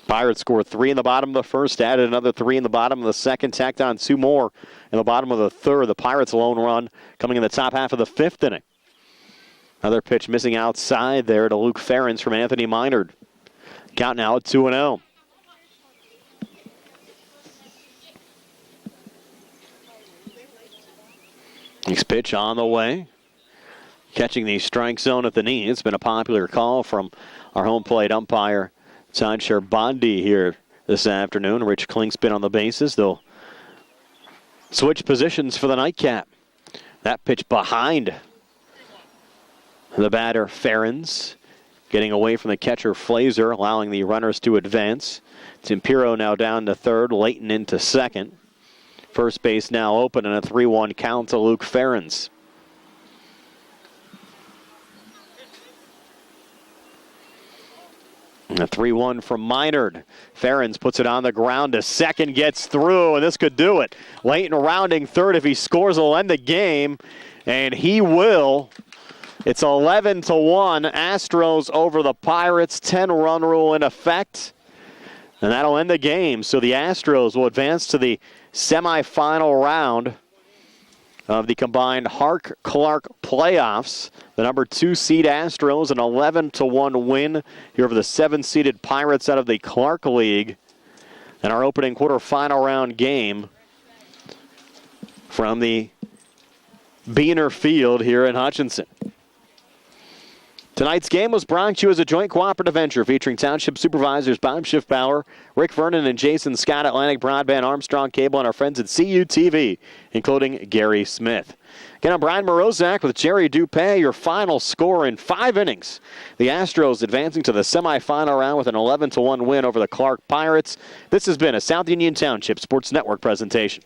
Pirates scored 3 in the bottom of the first, added another 3 in the bottom of the second, tacked on 2 more in the bottom of the third. The Pirates' lone run coming in the top half of the 5th inning. Another pitch missing outside there to Luke Ferens from Anthony Minard. Count now at 2-0. Next pitch on the way. Catching the strike zone at the knee. It's been a popular call from our home plate umpire, Todd Bondi, here this afternoon. Rich Klink's been on the bases. They'll switch positions for the nightcap. That pitch behind the batter, Ferens, getting away from the catcher, Flazer, allowing the runners to advance. Timpiro now down to third, Leighton into second. First base now open, and a 3-1 count to Luke Ferens. And a 3-1 from Minard. Ferens puts it on the ground to second, gets through, and this could do it. Leighton rounding third. If he scores, he'll end the game, and he will. It's 11-1. Astros over the Pirates. 10-run rule in effect. And that'll end the game. So the Astros will advance to the semifinal round of the combined HARC-Clark playoffs. The number 2 seed Astros, an 11-1 win here over the 7-seeded Pirates out of the Clark League. And our opening quarterfinal round game from the Beaner Field here in Hutchinson. Tonight's game was brought to you as a joint cooperative venture featuring Township Supervisors Bob Schiffbauer, Rick Vernon, and Jason Scott, Atlantic Broadband, Armstrong Cable, and our friends at CUTV, including Gary Smith. Again, I'm Brian Morozak with Jerry Dupay. Your final score in 5 innings. The Astros advancing to the semifinal round with an 11-1 win over the Clark Pirates. This has been a South Union Township Sports Network presentation.